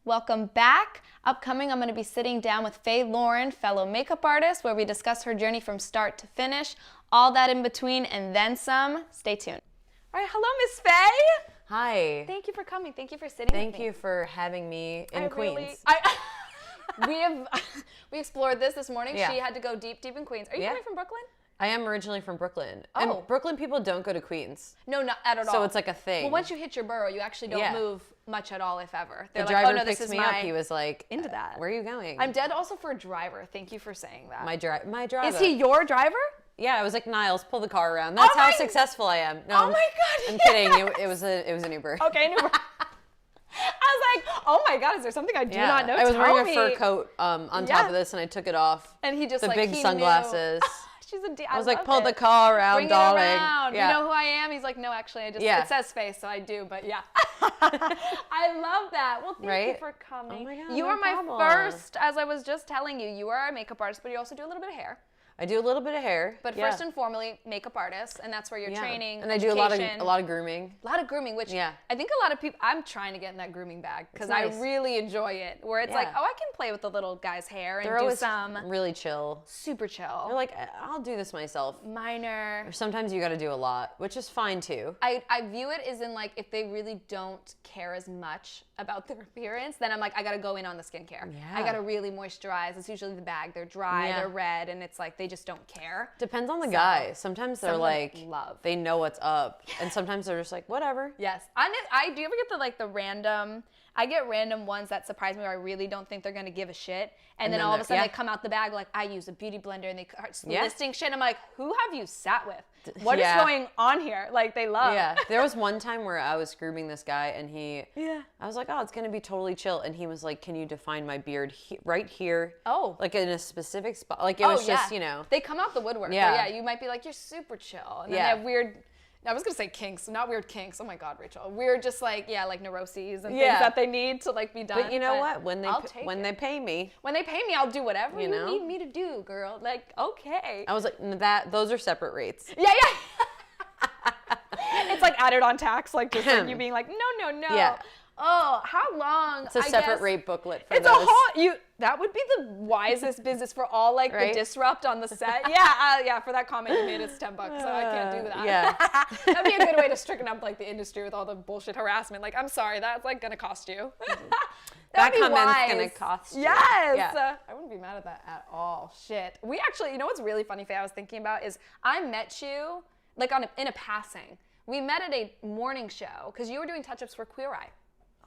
Welcome back. Upcoming, I'm going to be sitting down with Faye Lauren, fellow makeup artist, where we discuss her journey from start to finish, all that in between, and then some. Stay tuned. All right, hello, Miss Faye. Hi. Thank you for coming. Thank you for sitting with me. Thank you for having me in Queens. We explored this morning. Yeah. She had to go deep in Queens. Are you coming from Brooklyn? I am originally from Brooklyn. Oh. And Brooklyn people don't go to Queens. No, not at all. So it's like a thing. Well, once you hit your borough, you actually don't move much at all, if ever. They're the like, driver oh, no, picked this is me up. He was like, into that. Where are you going? I'm dead also for a driver. Thank you for saying that. My driver. Is he your driver? Yeah, I was like, Niles, pull the car around. That's how successful I am. No, oh my God. I'm kidding. It was an Uber. Okay, an Uber. I was like, oh my God, is there something I do not know? I was wearing a fur coat on top of this, and I took it off. And he just the like, big he sunglasses. She's a I was like, pull the car around, Bring darling. It around. Yeah. You know who I am? He's like, no, actually, it says Faye, so I do, but yeah. I love that. Well, thank you for coming. Oh my God, you no are my problem. first, as I was just telling you, you are a makeup artist, but you also do a little bit of hair. I do a little bit of hair. But first and foremost, makeup artist, and that's where you're training. And I do a lot of grooming. A lot of grooming, which I think a lot of people, I'm trying to get in that grooming bag because I really enjoy it. Where it's like, oh, I can play with the little guy's hair and do some really chill. Super chill. They're like, I'll do this myself. Minor. Or sometimes you got to do a lot, which is fine too. I view it as in like, if they really don't care as much about their appearance, then I'm like, I got to go in on the skincare. Yeah. I got to really moisturize. It's usually the bag. They're dry, they're red, and it's like, they just don't care. Depends on the guy. Sometimes they're like, they know what's up. And sometimes they're just like, whatever. Yes. I do you ever get the random, I get random ones that surprise me where I really don't think they're going to give a shit. And then all of a sudden they come out the bag like, I use a beauty blender, and they start listing shit. I'm like, who have you sat with? What is going on here? Like, they love. Yeah. There was one time where I was grooming this guy, and I was like, oh, it's going to be totally chill. And he was like, can you define my beard right here? Oh. Like in a specific spot. Like it was just, you know. They come out the woodwork. Yeah. You might be like, you're super chill. And then they have weird, I was going to say kinks, not weird kinks. Oh my God, Rachel. Weird just like, like neuroses and things that they need to like be done. But you know what? When they pay me. When they pay me, I'll do whatever you need me to do, girl. Like, okay. I was like, those are separate rates. Yeah. It's like added on tax, like just like you being like, no. Yeah. Oh, how long? It's a separate rate booklet for it's those. A whole that would be the wisest business for all like the disrupt on the set. Yeah, for that comment you made, it's $10, so I can't do that. Yeah. That'd be a good way to stricken up like the industry with all the bullshit harassment. Like, I'm sorry, that's like gonna cost you. That comment's gonna cost you. Yes. Yeah. I wouldn't be mad at that at all. Shit. We actually, you know what's really funny, Faye, I was thinking about is I met you like in a passing. We met at a morning show because you were doing touch-ups for Queer Eye.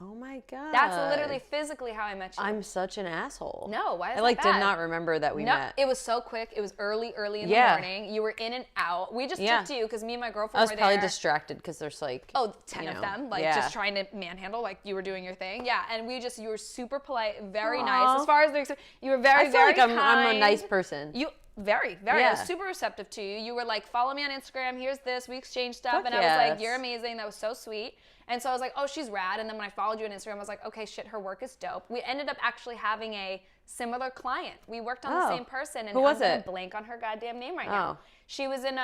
Oh my God. That's literally physically how I met you. I'm such an asshole. No, why is I did not remember that we met. It was so quick. It was early in the morning. You were in and out. We just took to you because me and my girlfriend were there. I was probably distracted because there's like 10 of them, like just trying to manhandle, like you were doing your thing. Yeah, and you were super polite, very nice. As far as you were very, very kind. I'm a nice person. Very. I was super receptive to you. You were like, follow me on Instagram. Here's this. We exchanged stuff. And I was like, you're amazing. That was so sweet. And so I was like, oh, she's rad. And then when I followed you on Instagram, I was like, okay, shit, her work is dope. We ended up actually having a similar client. We worked on the same person. And who was it? Blank on her goddamn name right now. She was in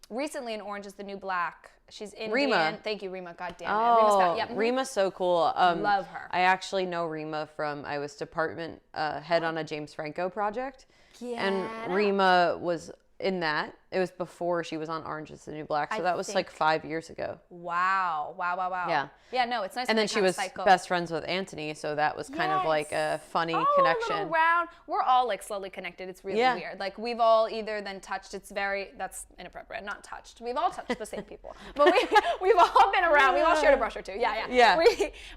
recently in Orange is the New Black. She's Indian. Rima. Thank you, Rima. God damn it. Oh, Rima's so cool. Love her. I actually know Rima I was department head on a James Franco project. And Rima was in that. It was before she was on Orange is the New Black. So that was like 5 years ago. Wow. Yeah. Yeah, no, it's nice. And then she was best friends with Anthony. So that was kind of like a funny connection. A little round. We're all like slowly connected. It's really weird. Like we've all either then touched. That's inappropriate. Not touched. We've all touched the same people. But we've all been around. We've all shared a brush or two. Yeah.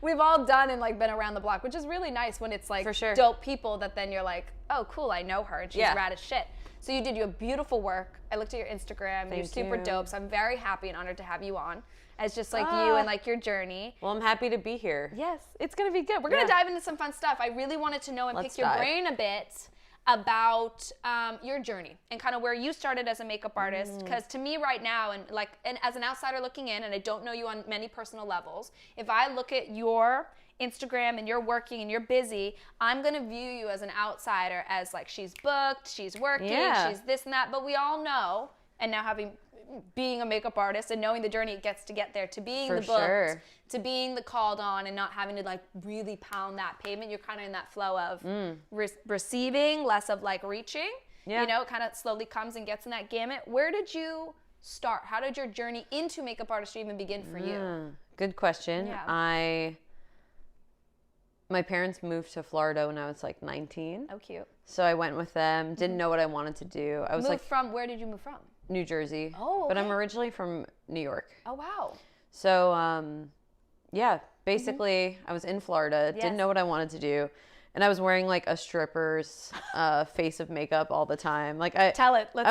We've all done and like been around the block, which is really nice when it's like dope people that then you're like, oh, cool, I know her and she's rad as shit. So you did your beautiful work. I looked at your Instagram. You're super dope. So I'm very happy and honored to have you on as just like you and like your journey. Well, I'm happy to be here. Yes, it's going to be good. We're going to dive into some fun stuff. I really wanted to know and pick your brain a bit about your journey and kind of where you started as a makeup artist. Because to me right now, and as an outsider looking in, and I don't know you on many personal levels, if I look at your Instagram and you're working and you're busy, I'm gonna view you as an outsider, as like, she's booked, she's working, she's this and that. But we all know, and now being a makeup artist and knowing the journey it gets to get there, to being the booked, to being the called on, and not having to like really pound that pavement. You're kind of in that flow of receiving, less of like reaching. You know, it kind of slowly comes and gets in that gamut. Where did you start? How did your journey into makeup artistry even begin for you? Good question. Yeah. My parents moved to Florida when I was like 19. Oh, cute. So I went with them. Didn't know what I wanted to do. I was Where did you move from? New Jersey. Oh, okay. But I'm originally from New York. Oh, wow. So, basically I was in Florida, didn't know what I wanted to do. And I was wearing like a stripper's face of makeup all the time. Like I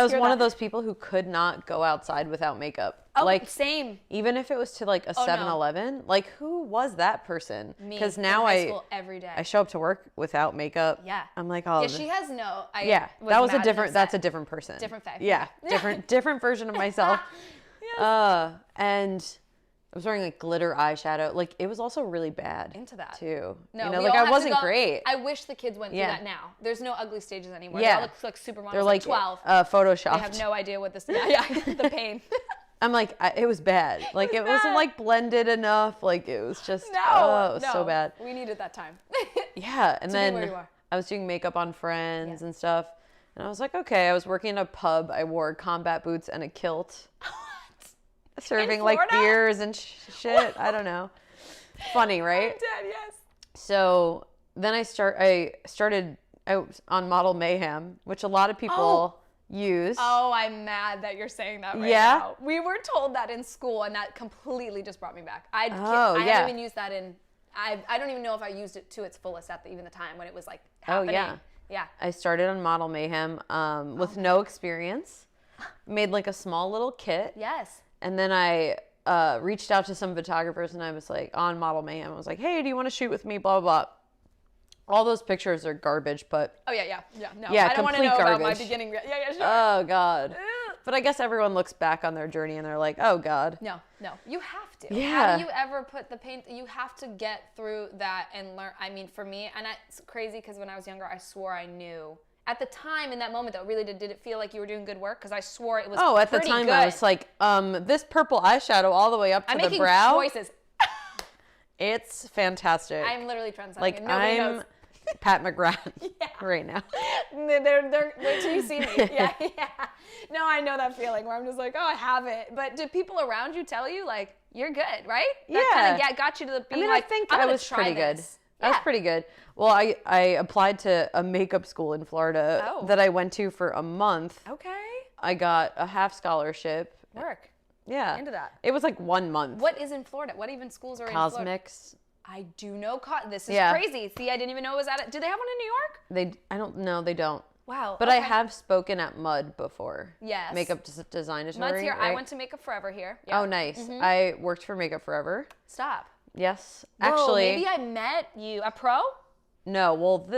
was one of those people who could not go outside without makeup. Oh, like same. Even if it was to like a 7-Eleven, like who was that person? Me. Because now in high school every day. I show up to work without makeup. Yeah. I'm like, oh. Yeah, she has no. That's a different person. Different Faye. Yeah, different version of myself. And I was wearing like glitter eyeshadow. Like it was also really bad. Into that too. No, you know, like I wasn't great. I wish the kids went through that now. There's no ugly stages anymore. Yeah. They all look like super moms. They're like 12. Photoshopped. They have no idea what this. The pain. I'm like, it was bad. Like it wasn't like blended enough. Like it was just it was so bad. We needed that time. Yeah, and then where you are. I was doing makeup on friends and stuff, and I was like, okay. I was working in a pub. I wore combat boots and a kilt. Serving like beers and shit. I don't know. Funny, right? I'm dead, yes. So then I started on Model Mayhem, which a lot of people use. Oh, I'm mad that you're saying that right now. We were told that in school, and that completely just brought me back. I haven't even used that I don't even know if I used it to its fullest at even the time when it was like happening. Yeah. I started on Model Mayhem with no experience. Made like a small little kit. Yes. And then I reached out to some photographers, and I was like, on Model Mayhem, I was like, hey, do you want to shoot with me? Blah, blah, blah. All those pictures are garbage, but... Oh, yeah. No, I don't want to know about my beginning. Yeah, sure. Oh, God. But I guess everyone looks back on their journey, and they're like, oh, God. No. You have to. Yeah. How do you ever put the paint... You have to get through that and learn. I mean, for me, and it's crazy because when I was younger, I swore I knew... At the time, in that moment, though, really did it feel like you were doing good work? Because I swore it was pretty good. At the time, I was like, this purple eyeshadow all the way up to the brow. I'm making choices. It's fantastic. I'm literally trendsetting. Like, I'm Pat McGrath right now. They're till you see me. Yeah. No, I know that feeling where I'm just like, oh, I have it. But did people around you tell you, like, you're good, right? That kind of got you to the being I think I was pretty good. I was pretty good. Well, I applied to a makeup school in Florida that I went to for a month. Okay. I got a half scholarship. Work. Yeah. Into that. It was like 1 month. What is in Florida? What even schools are in Florida? Cosmics. I do know. This is crazy. See, I didn't even know it was at it. Do they have one in New York? I don't know. They don't. Wow. But I have spoken at Mud before. Yes. Makeup design. Mud's here. Right? I went to Makeup Forever here. Yeah. Oh, nice. Mm-hmm. I worked for Makeup Forever. Stop. Yes. Whoa, actually. Maybe I met you. A pro? No. Well,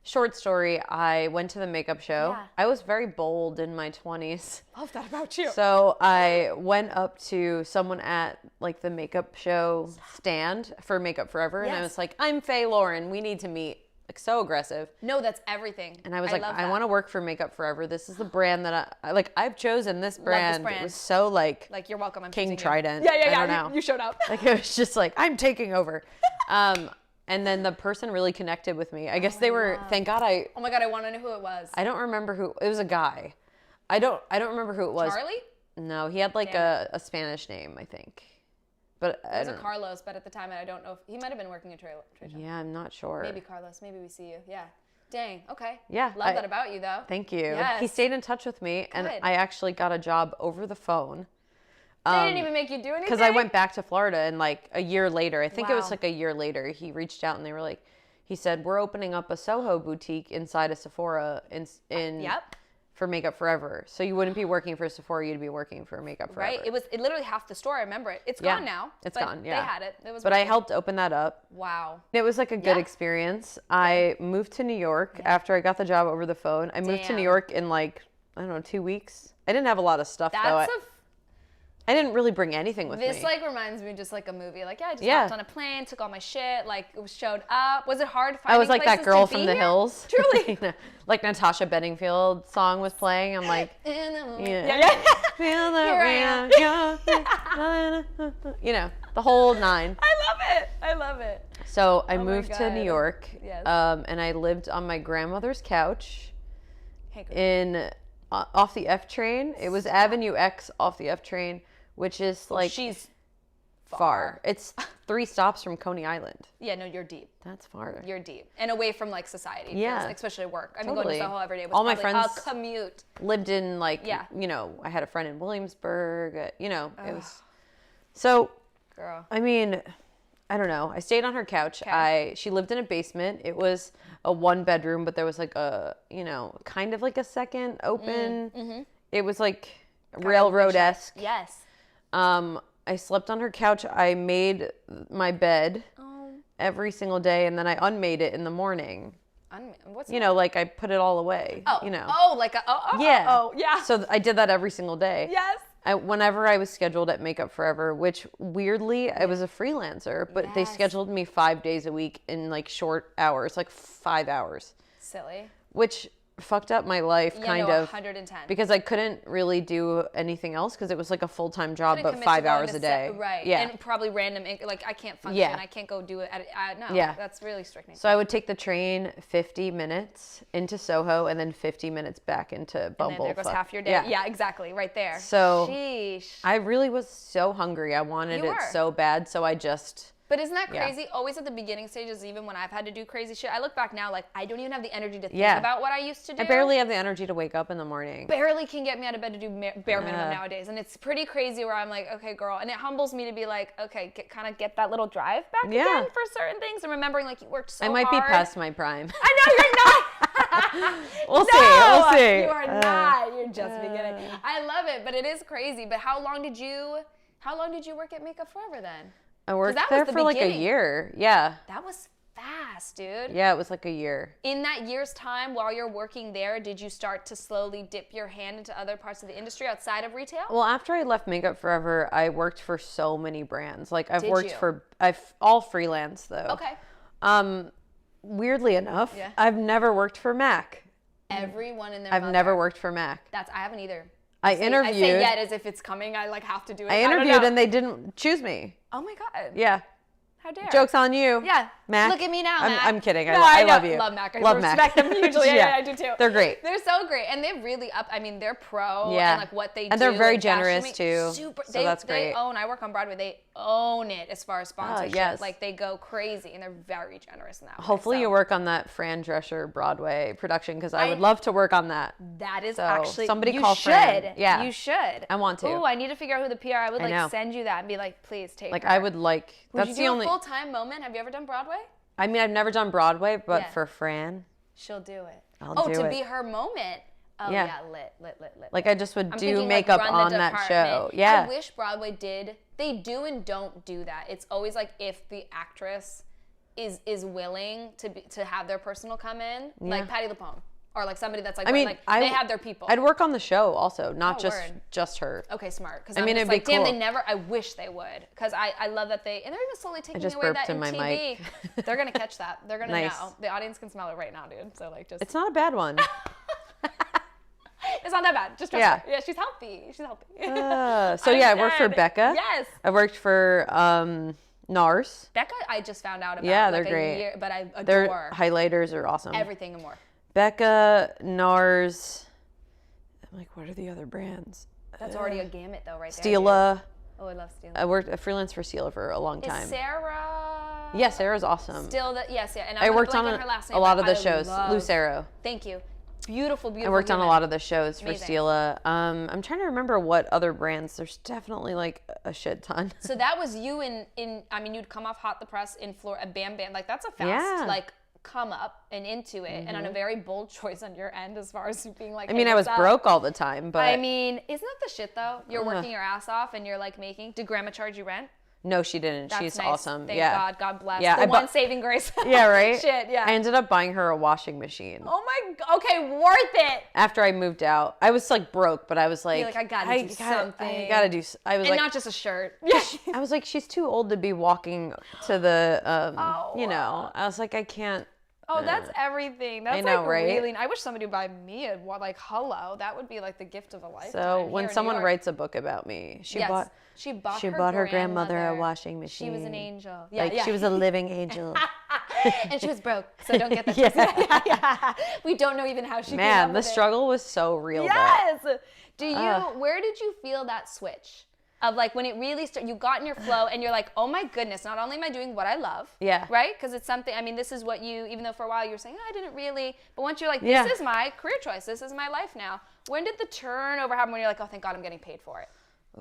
short story, I went to the makeup show. Yeah. I was very bold in my 20s. Love that about you. So I went up to someone at like the makeup show stand for Makeup Forever. And I was like, I'm Faye Lauren. We need to meet. Like so aggressive. No, that's everything. And I was like, I want to work for Makeup Forever. This is the brand that I've chosen this brand. It was so like you're welcome. I'm King Trident. Yeah. I don't know. You showed up. Like it was just like, I'm taking over. And then the person really connected with me. I guess they were, thank God Oh my God, I want to know who it was. I don't remember who, it was a guy. I don't remember who it was. Charlie? No, he had like a Spanish name, I think. But it was a Carlos, but at the time, I don't know if he might have been working at Trade. Yeah, I'm not sure. Maybe Carlos. Maybe we see you. Yeah. Dang. Okay. Yeah. Love that about you, though. Thank you. Yes. He stayed in touch with me, and I actually got a job over the phone. They didn't even make you do anything? Because I went back to Florida, and like a year later, I think it was like a year later, he reached out, and they were like, he said, we're opening up a Soho boutique inside a Sephora for Makeup Forever. So you wouldn't be working for Sephora, you'd be working for Makeup Forever. Right. It literally half the store. I remember it. It's gone now. It's gone. Yeah. They had it. It was. But I helped open that up. Wow. It was like a good experience. I moved to New York after I got the job over the phone. I moved to New York in like, I don't know, 2 weeks. I didn't have a lot of stuff though. I didn't really bring anything with me. This like reminds me just like a movie. Like, I just hopped on a plane, took all my shit, like showed up. Was it hard finding I was like that girl from the here? hills. Truly. Like Natasha Bedingfield song was playing. I'm like, feel the rain, you know, the whole nine. I love it. So I moved to New York, and I lived on my grandmother's couch off the F train. It was Avenue X off the F train, which is like she's far. It's 3 stops from Coney Island. Yeah, no, you're deep. That's far. You're deep and away from like society. Yeah, especially work. I mean, going to Soho every day was all my friends a commute. Lived in like you know, I had a friend in Williamsburg. You know, it was so. Girl. I mean, I don't know. I stayed on her couch. She lived in a basement. It was a 1-bedroom, but there was like a, you know, kind of like a second open. It was like railroad-esque. Yes. I slept on her couch. I made my bed every single day, and then I unmade it in the morning. You know, like I put it all away. Oh, you know. Yeah. So I did that every single day. Yes. Whenever I was scheduled at Makeup Forever, which weirdly I was a freelancer, but they scheduled me 5 days a week in like short hours, like 5 hours. Silly. Which fucked up my life kind of 110 because I couldn't really do anything else because it was like a full-time job but 5 hours a day. Right. Yeah. And probably random, like I can't function. I can't go do it. No, that's really strict. So I would take the train 50 minutes into Soho and then 50 minutes back into Bumble. And there goes half your day. Yeah, exactly. Right there. So sheesh. I really was so hungry. I wanted it so bad. So I just... But isn't that crazy? Always at the beginning stages, even when I've had to do crazy shit, I look back now like I don't even have the energy to think about what I used to do. I barely have the energy to wake up in the morning. Barely can get me out of bed to do bare minimum nowadays. And it's pretty crazy where I'm like, okay, girl. And it humbles me to be like, okay, kind of get that little drive back again for certain things. And remembering like you worked so hard. I might be past my prime. I know you're not. We'll see. You are not. You're just beginning. I love it, but it is crazy. But how long did you work at Makeup Forever then? I worked there for like a year. Yeah. That was fast, dude. Yeah, it was like a year. In that year's time, while you're working there, did you start to slowly dip your hand into other parts of the industry outside of retail? Well, after I left Makeup Forever, I worked for so many brands. Like I've all freelance though. Okay. Weirdly enough, I've never worked for MAC. Everyone in their I've never worked for MAC. I haven't either. I interviewed. I say yet as if it's coming. I like have to do it. I interviewed and they didn't choose me. Oh my God. Yeah. How dare. Joke's on you. Yeah. Mac. Look at me now, Mac. I'm kidding. No, I love you. Love Mac. I love respect Mac. them hugely. Yeah, I do too. They're great. They're so great. And they're really up. I mean, they're pro and like what they do. And they're very generous too. So that's great. I work on Broadway. They own it as far as sponsorship. Like they go crazy and they're very generous in that way. Hopefully you work on that Fran Drescher Broadway production because I would love to work on that. That is actually somebody call Fran. Yeah. You should. I want to. Oh, I need to figure out who the PR. I would like send you that and be like, please take like her. I would like that's the only full-time moment. Have you ever done Broadway? I mean, I've never done Broadway, but for Fran, she'll do it. I'll do it. To be her moment. Oh yeah, lit. Like I just would do makeup on that show. Yeah. I wish Broadway did. They do and don't do that. It's always like if the actress is willing to have their personal come in, like Patti LuPone. Or like somebody that's like, they have their people. I'd work on the show also, not just her. Okay, smart. Because I mean, it'd be cool. Damn, they never. I wish they would. Because I love that and they're even slowly taking away that in my TV. Mic. They're gonna catch that. They're gonna know. The audience can smell it right now, dude. So like, just. It's not a bad one. It's not that bad. Just trust her. Yeah, she's healthy. I worked for Becca. Yes. I worked for NARS. Becca, I just found out about. Yeah, they're great. But I adore. Their highlighters are awesome. Everything and more. Becca, NARS. I'm like, what are the other brands? That's already a gamut though, right Stila. there. Oh, I love Stila. I worked freelance for Stila for a long time. Is Sarah? Yeah, Sarah's awesome. Still, yes. And I worked on her last name, a lot of the shows. Lucero. Thank you. Beautiful. I worked on a lot of the shows for Stila. I'm trying to remember what other brands. There's definitely like a shit ton. So that was you I mean, you'd come off Hot the Press in Florida, Bam Bam. Like that's a fast come up and into it, and on a very bold choice on your end as far as being like, I mean, I was broke all the time, but I mean, isn't that the shit though? You're working your ass off and you're like making, did grandma charge you rent? no, she didn't. That's She's nice. awesome. Thank yeah. God bless. Yeah, The one saving grace. Yeah, right? Shit, yeah. I ended up buying her a washing machine. Oh my God. Okay, worth it. After I moved out. I was like broke, but I was like, You're like, I gotta do something. I gotta do, I was And like, not just a shirt. Yeah. I was like, she's too old to be walking to the, you know, I was like, I can't. Oh, that's everything. That's I know, like right? really. I wish somebody would buy me a like hello. That would be like the gift of a lifetime. So when someone writes a book about me, she bought her grandmother a washing machine. She was an angel. Yeah, like she was a living angel. And she was broke, so don't get that. Yeah. We don't know even how she. Man, came the up struggle was so real. Yes. Where did you feel that switch? Of like when it really started, you got in your flow and you're like, oh my goodness, not only am I doing what I love, right? Because it's something, I mean, this is what you, even though for a while you were saying, oh, I didn't really, but once you're like, this is my career choice, this is my life now. When did the turnover happen when you're like, oh, thank God I'm getting paid for it?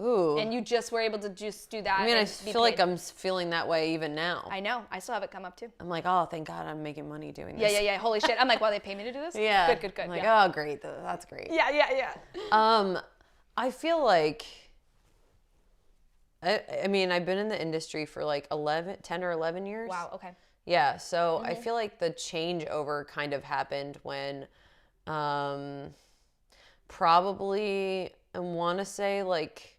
Ooh. And you just were able to just do that. I mean, I feel like I'm feeling that way even now. I know. I still have it come up too. I'm like, oh, thank God I'm making money doing this. Yeah. Holy shit. I'm like, well, they pay me to do this? Yeah. Good. I'm like, oh, great. That's great. Yeah. I feel like, I mean, I've been in the industry for like 10 or 11 years. Wow, okay. Yeah, so I feel like the changeover kind of happened when probably, I want to say like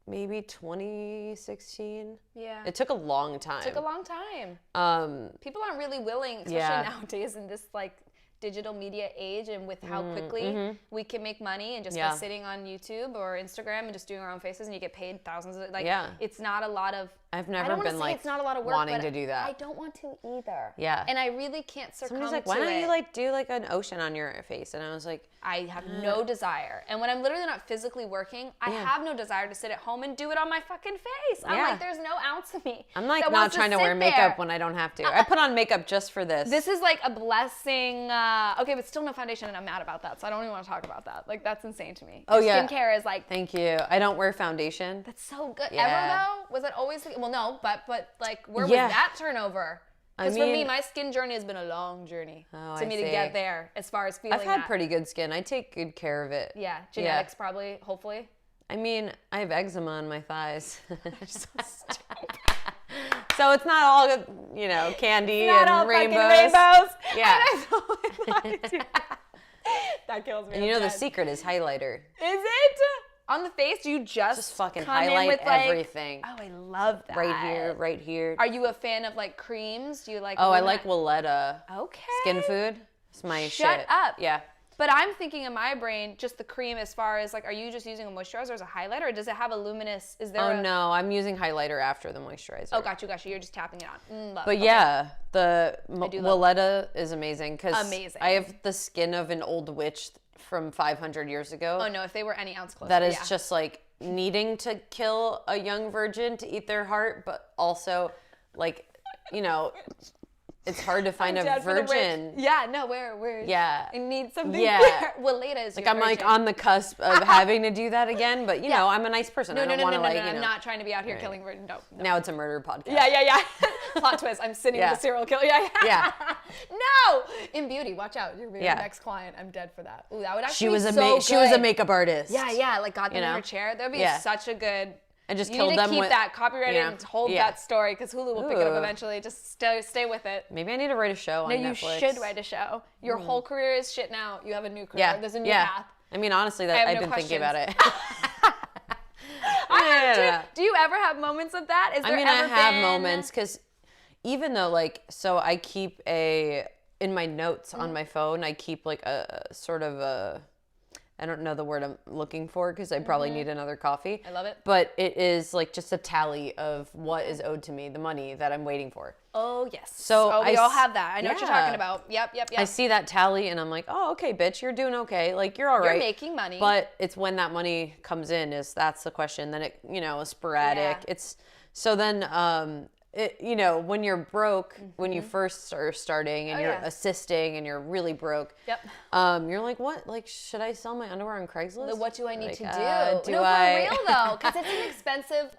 maybe 2016. Yeah. It took a long time. People aren't really willing, especially nowadays in this like digital media age and with how quickly we can make money and just by sitting on YouTube or Instagram and just doing our own faces and you get paid thousands of it's not a lot of I've never been like it's not a lot of work, wanting to do that. I don't want to either. Yeah. And I really can't succumb to it. Somebody's like, why don't you like do like an ocean on your face? And I was like, I have no desire. And when I'm literally not physically working, I have no desire to sit at home and do it on my fucking face. I'm like, there's no ounce of me. I'm like not trying to wear makeup when I don't have to. I put on makeup just for this. This is like a blessing. Okay, but still no foundation, and I'm mad about that. So I don't even want to talk about that. Like that's insane to me. Oh yeah. Skincare is like. Thank you. I don't wear foundation. That's so good. Yeah. Ever though? Was it always? Well, no, but like where was that turnover? Because for me, my skin journey has been a long journey to get there as far as feeling I've had pretty good skin. I take good care of it. Yeah, genetics probably, hopefully. I mean, I have eczema on my thighs. So it's not all, candy and rainbows. Yeah. That kills me. And the secret is highlighter. Is it? On the face, do you just fucking come highlight in with everything. Oh, I love that. Right here. Are you a fan of like creams? Do you like? Oh, I like Willetta. Okay. Skin food. It's my shit. Shut up. Yeah. But I'm thinking in my brain, just the cream as far as like, are you just using a moisturizer as a highlighter, or does it have a luminous? Is there? No, I'm using highlighter after the moisturizer. Oh, got you. You're just tapping it on. But yeah, the Willetta is amazing because I have the skin of an old witch from 500 years ago. Oh no, if they were any ounce closer. That is just like needing to kill a young virgin to eat their heart, but also like, it's hard to find a virgin. Yeah, no, where? Yeah. I need something. Yeah. Well, Leda is like I'm virgin. Like on the cusp of having to do that again, but I'm a nice person. No, I don't want to like. I'm not trying to be out here killing virgins. No. Now it's a murder podcast. Yeah. Plot twist. I'm sitting with a serial killer. Yeah. No. In beauty, watch out. You're your next client. I'm dead for that. Ooh, that would actually be so good. She was a makeup artist. Yeah. Like got them in her chair. That would be such a good. I just you killed need to them keep with, that copyrighted and hold that story because Hulu will pick it up eventually. Just stay with it. Maybe I need to write a show on Netflix. No, you should write a show. Your whole career is shit now. You have a new career. Yeah. There's a new path. I mean, honestly, I've been thinking about it. Do you ever have moments of that? I have moments because even though so I keep in my notes on my phone, I keep like a sort of a, I don't know the word I'm looking for because I probably need another coffee. I love it. But it is like just a tally of what is owed to me, the money that I'm waiting for. Oh, yes. So we all have that. I know what you're talking about. Yep. I see that tally and I'm like, oh, okay, bitch, you're doing okay. Like, you're all right. You're making money. But it's when that money comes in that's the question. Then it, is sporadic. Yeah. It's, so then, when you're broke, when you first are starting and you're assisting and you're really broke, you're like, what? Like, should I sell my underwear on Craigslist? What do I need to do? For real though, because it's an expensive.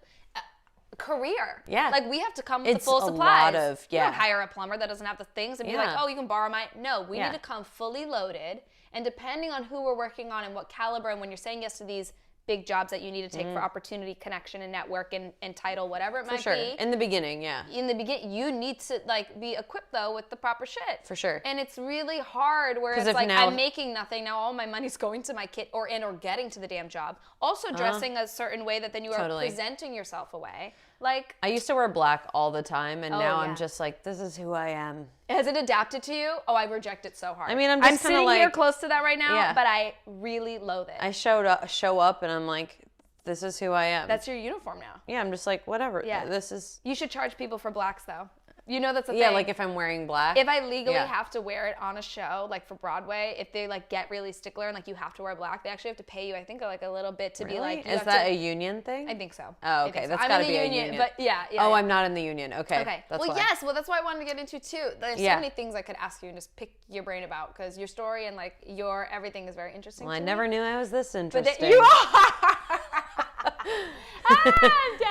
career. Yeah. Like, we have to come with the full supplies. It's a lot of, You don't hire a plumber that doesn't have the things and be like, oh, you can borrow my... No, we need to come fully loaded. And depending on who we're working on and what caliber, and when you're saying yes to these big jobs that you need to take for opportunity, connection, and network, and title, whatever it might be. In the beginning, In the beginning, you need to like be equipped though with the proper shit. For sure. And it's really hard where it's like, I'm making nothing, now all my money's going to my kid or getting to the damn job. Also dressing a certain way that then you are presenting yourself away. Like, I used to wear black all the time, and now I'm just like, this is who I am. Has it adapted to you? Oh, I reject it so hard. I mean, I'm sitting like, here close to that right now, but I really loathe it. I show up, and I'm like, this is who I am. That's your uniform now. Yeah, I'm just like, whatever. Yeah. This is... You should charge people for blacks, though. You know that's a thing. Yeah, like if I'm wearing black. If I legally have to wear it on a show, like for Broadway, if they like get really stickler and like you have to wear black, they actually have to pay you, I think, like a little bit to be like... Is that a union thing? I think so. Oh, okay. That's got to be a union. But yeah. Oh, I'm not in the union. Okay. That's why. Yes. Well, that's why I wanted to get into too. There's so many things I could ask you and just pick your brain about, because your story and like your everything is very interesting. Well, I never knew I was this interesting. But you are!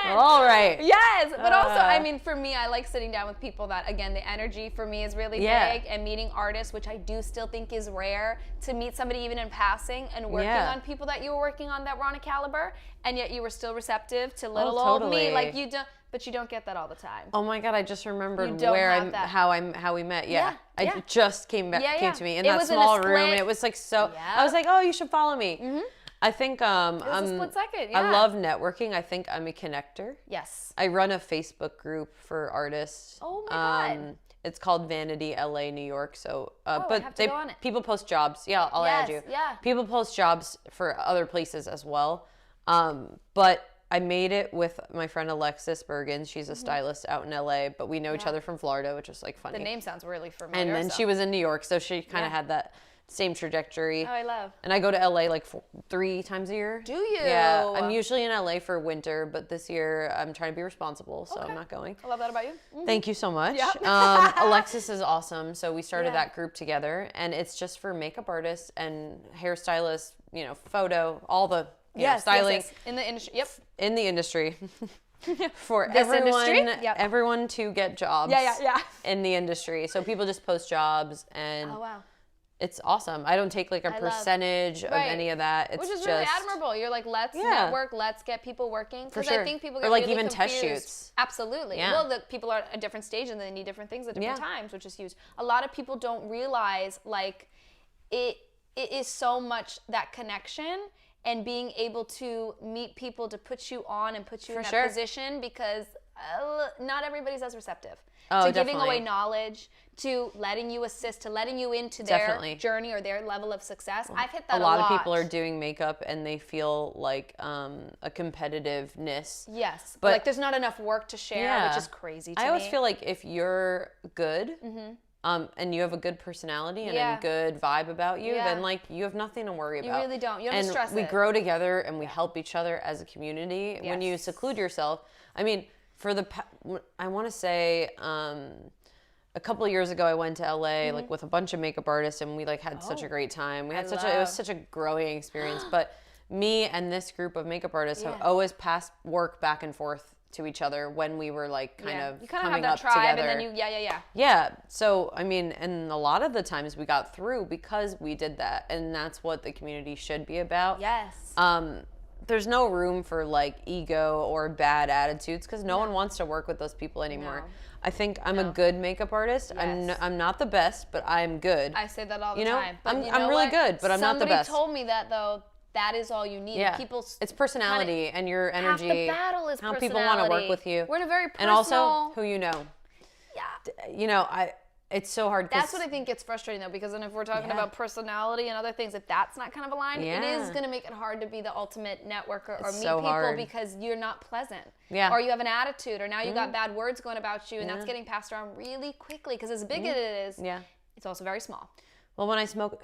All right. Yes, but also, I mean, for me, I like sitting down with people that, again, the energy for me is really big, and meeting artists, which I do still think is rare, to meet somebody even in passing and working on people that you were working on that were on a caliber, and yet you were still receptive to little old me. Like, you don't, but you don't get that all the time. Oh my God, I just remembered how we met. I just came to me in that small room, and it was like so. I was like, oh, you should follow me. Mm-hmm. I think it was a split second. I love networking. I think I'm a connector. Yes. I run a Facebook group for artists. Oh my God. It's called Vanity LA New York. So, but I have to go on it. People post jobs. Yeah, I'll add you. Yeah. People post jobs for other places as well. But I made it with my friend Alexis Bergen. She's a stylist out in LA, but we know each other from Florida, which is like funny. The name sounds really familiar. And then she was in New York, so she kind of had that same trajectory. Oh, I love. And I go to LA like 3 times a year. Do you? Yeah. I'm usually in LA for winter, but this year I'm trying to be responsible, so I'm not going. I love that about you. Mm-hmm. Thank you so much. Yep. Alexis is awesome. So we started that group together, and it's just for makeup artists and hairstylists, photo, all the styling. Yes. In the industry. Yep. In the industry. For everyone to get jobs in the industry. So people just post jobs, and oh, wow. It's awesome. I don't take like a percentage of any of that. It's which is just really admirable. You're like, let's network, let's get people working. For sure. I think people get or like really even confused. test shoots. Absolutely. Yeah. Well, the people are at different stages and they need different things at different times, which is huge. A lot of people don't realize like it is so much that connection and being able to meet people to put you on and put you in that position, because not everybody's as receptive to giving away knowledge, to letting you assist, to letting you into their journey or their level of success. I've hit that a lot. A lot of people are doing makeup and they feel like a competitiveness. Yes, but like there's not enough work to share, which is crazy to me. I always feel like if you're good, and you have a good personality and a good vibe about you, then like you have nothing to worry about. You really don't. You don't have to stress it. And we grow together and we help each other as a community. When you seclude yourself, I mean, I want to say a couple of years ago I went to LA like with a bunch of makeup artists, and we like had such a great time. We had it was such a growing experience. But me and this group of makeup artists have always passed work back and forth to each other when we were like kind of you kind coming of have that up tribe together. And then you yeah. So I mean, and a lot of the times we got through because we did that, and that's what the community should be about. Yes. There's no room for like ego or bad attitudes, because no one wants to work with those people anymore. No. I think I'm a good makeup artist. Yes. I'm not the best, but I'm good. I say that all the time. But I'm really good, but I'm not the best. Somebody told me that though. That is all you need. Yeah. It's personality and your energy. Half the battle is how people want to work with you. We're in a very personal. And also who you know. Yeah. It's so hard. That's what I think gets frustrating though, because then if we're talking about personality and other things, if that's not kind of aligned, it is going to make it hard to be the ultimate networker or meet people because you're not pleasant. Yeah. Or you have an attitude, or now you got bad words going about you, and that's getting passed around really quickly, because as big as it is, it's also very small. Well, when I spoke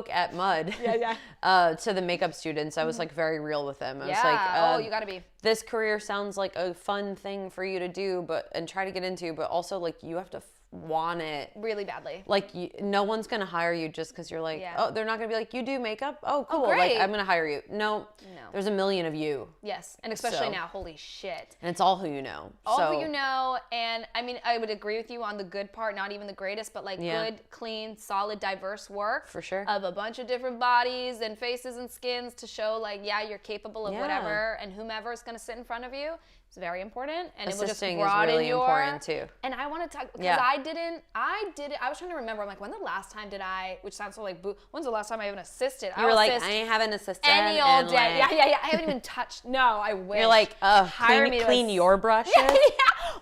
at Mud to the makeup students, I was like very real with them. I was like, you gotta be. This career sounds like a fun thing for you to do, and try to get into, but also like you have to want it really badly. Like, no one's going to hire you just because you're like, oh, they're not going to be like, you do makeup? Oh, cool. Great. Like, I'm going to hire you. No. There's a million of you. Yes. And especially now, holy shit. And it's all who you know. Who you know. And I mean, I would agree with you on the good part, not even the greatest, but like good, clean, solid, diverse work. For sure. Of a bunch of different bodies and faces and skins to show like, you're capable of whatever, and whomever is going to sit in front of you. It's very important, and assisting it will just broaden is really important too. And I want to talk because I did it. I was trying to remember. I'm like, when the last time did I? Which sounds so like, when's the last time I even assisted? You were like, I ain't have an assistant any old day. Like, yeah. I haven't even touched. No, I wish. You're like, clean your brushes. Yeah.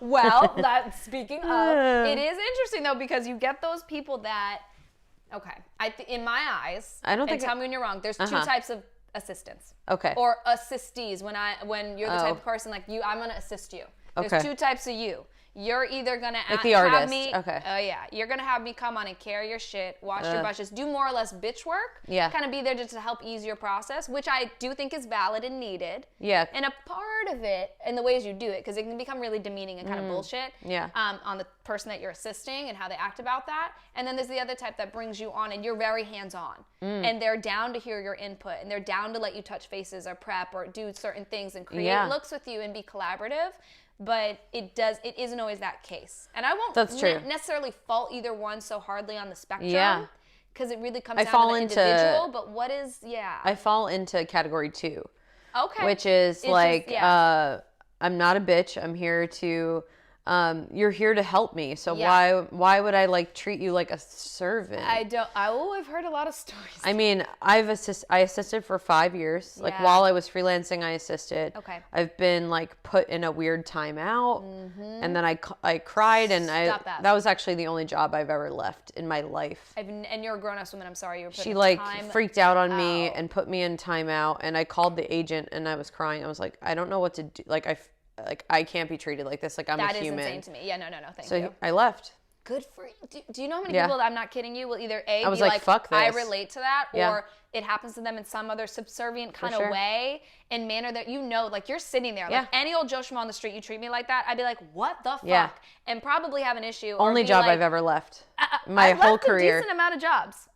Well, speaking of, it is interesting though because you get those people that. Okay, in my eyes, I don't think. And tell me when you're wrong. There's two types of assistants. Okay. Or assistees when you're the type of person like you, I'm gonna assist you. There's two types of you. You're either gonna like the artist. Have me. Okay. Oh yeah. You're gonna have me come on and carry your shit, wash your brushes, do more or less bitch work. Yeah. Kind of be there just to help ease your process, which I do think is valid and needed. Yeah. And a part of it, and the ways you do it, because it can become really demeaning and kind of bullshit. Yeah. On the person that you're assisting and how they act about that. And then there's the other type that brings you on and you're very hands-on. And they're down to hear your input and they're down to let you touch faces or prep or do certain things and create looks with you and be collaborative. But it isn't always that case. And I won't necessarily fault either one so hardly on the spectrum. Yeah. Because it really comes down to the individual. But what is, I fall into category 2. Okay. Which is I'm not a bitch. I'm here to... you're here to help me, so why would I like treat you like a servant? I've heard a lot of stories. I mean, I assisted for 5 years. Like while I was freelancing, I assisted. Okay. I've been like put in a weird timeout, and then I cried, and that was actually the only job I've ever left in my life. And you're a grown-ass woman. I'm sorry you were put She like freaked out on me and put me in timeout, and I called the agent, and I was crying. I was like, I don't know what to do. Like I can't be treated like this. Like I'm a human. That is insane to me. Yeah, no, thank you. So I left. Good for you. Do you know how many people, I'm not kidding you, will either I was like, fuck this. I relate to that, or it happens to them in some other subservient kind of way and manner that like you're sitting there. Like any old Joe Schmo on the street, you treat me like that, I'd be like, what the fuck? Yeah. And probably have an issue. Only job I've ever left. My whole career. A decent amount of jobs.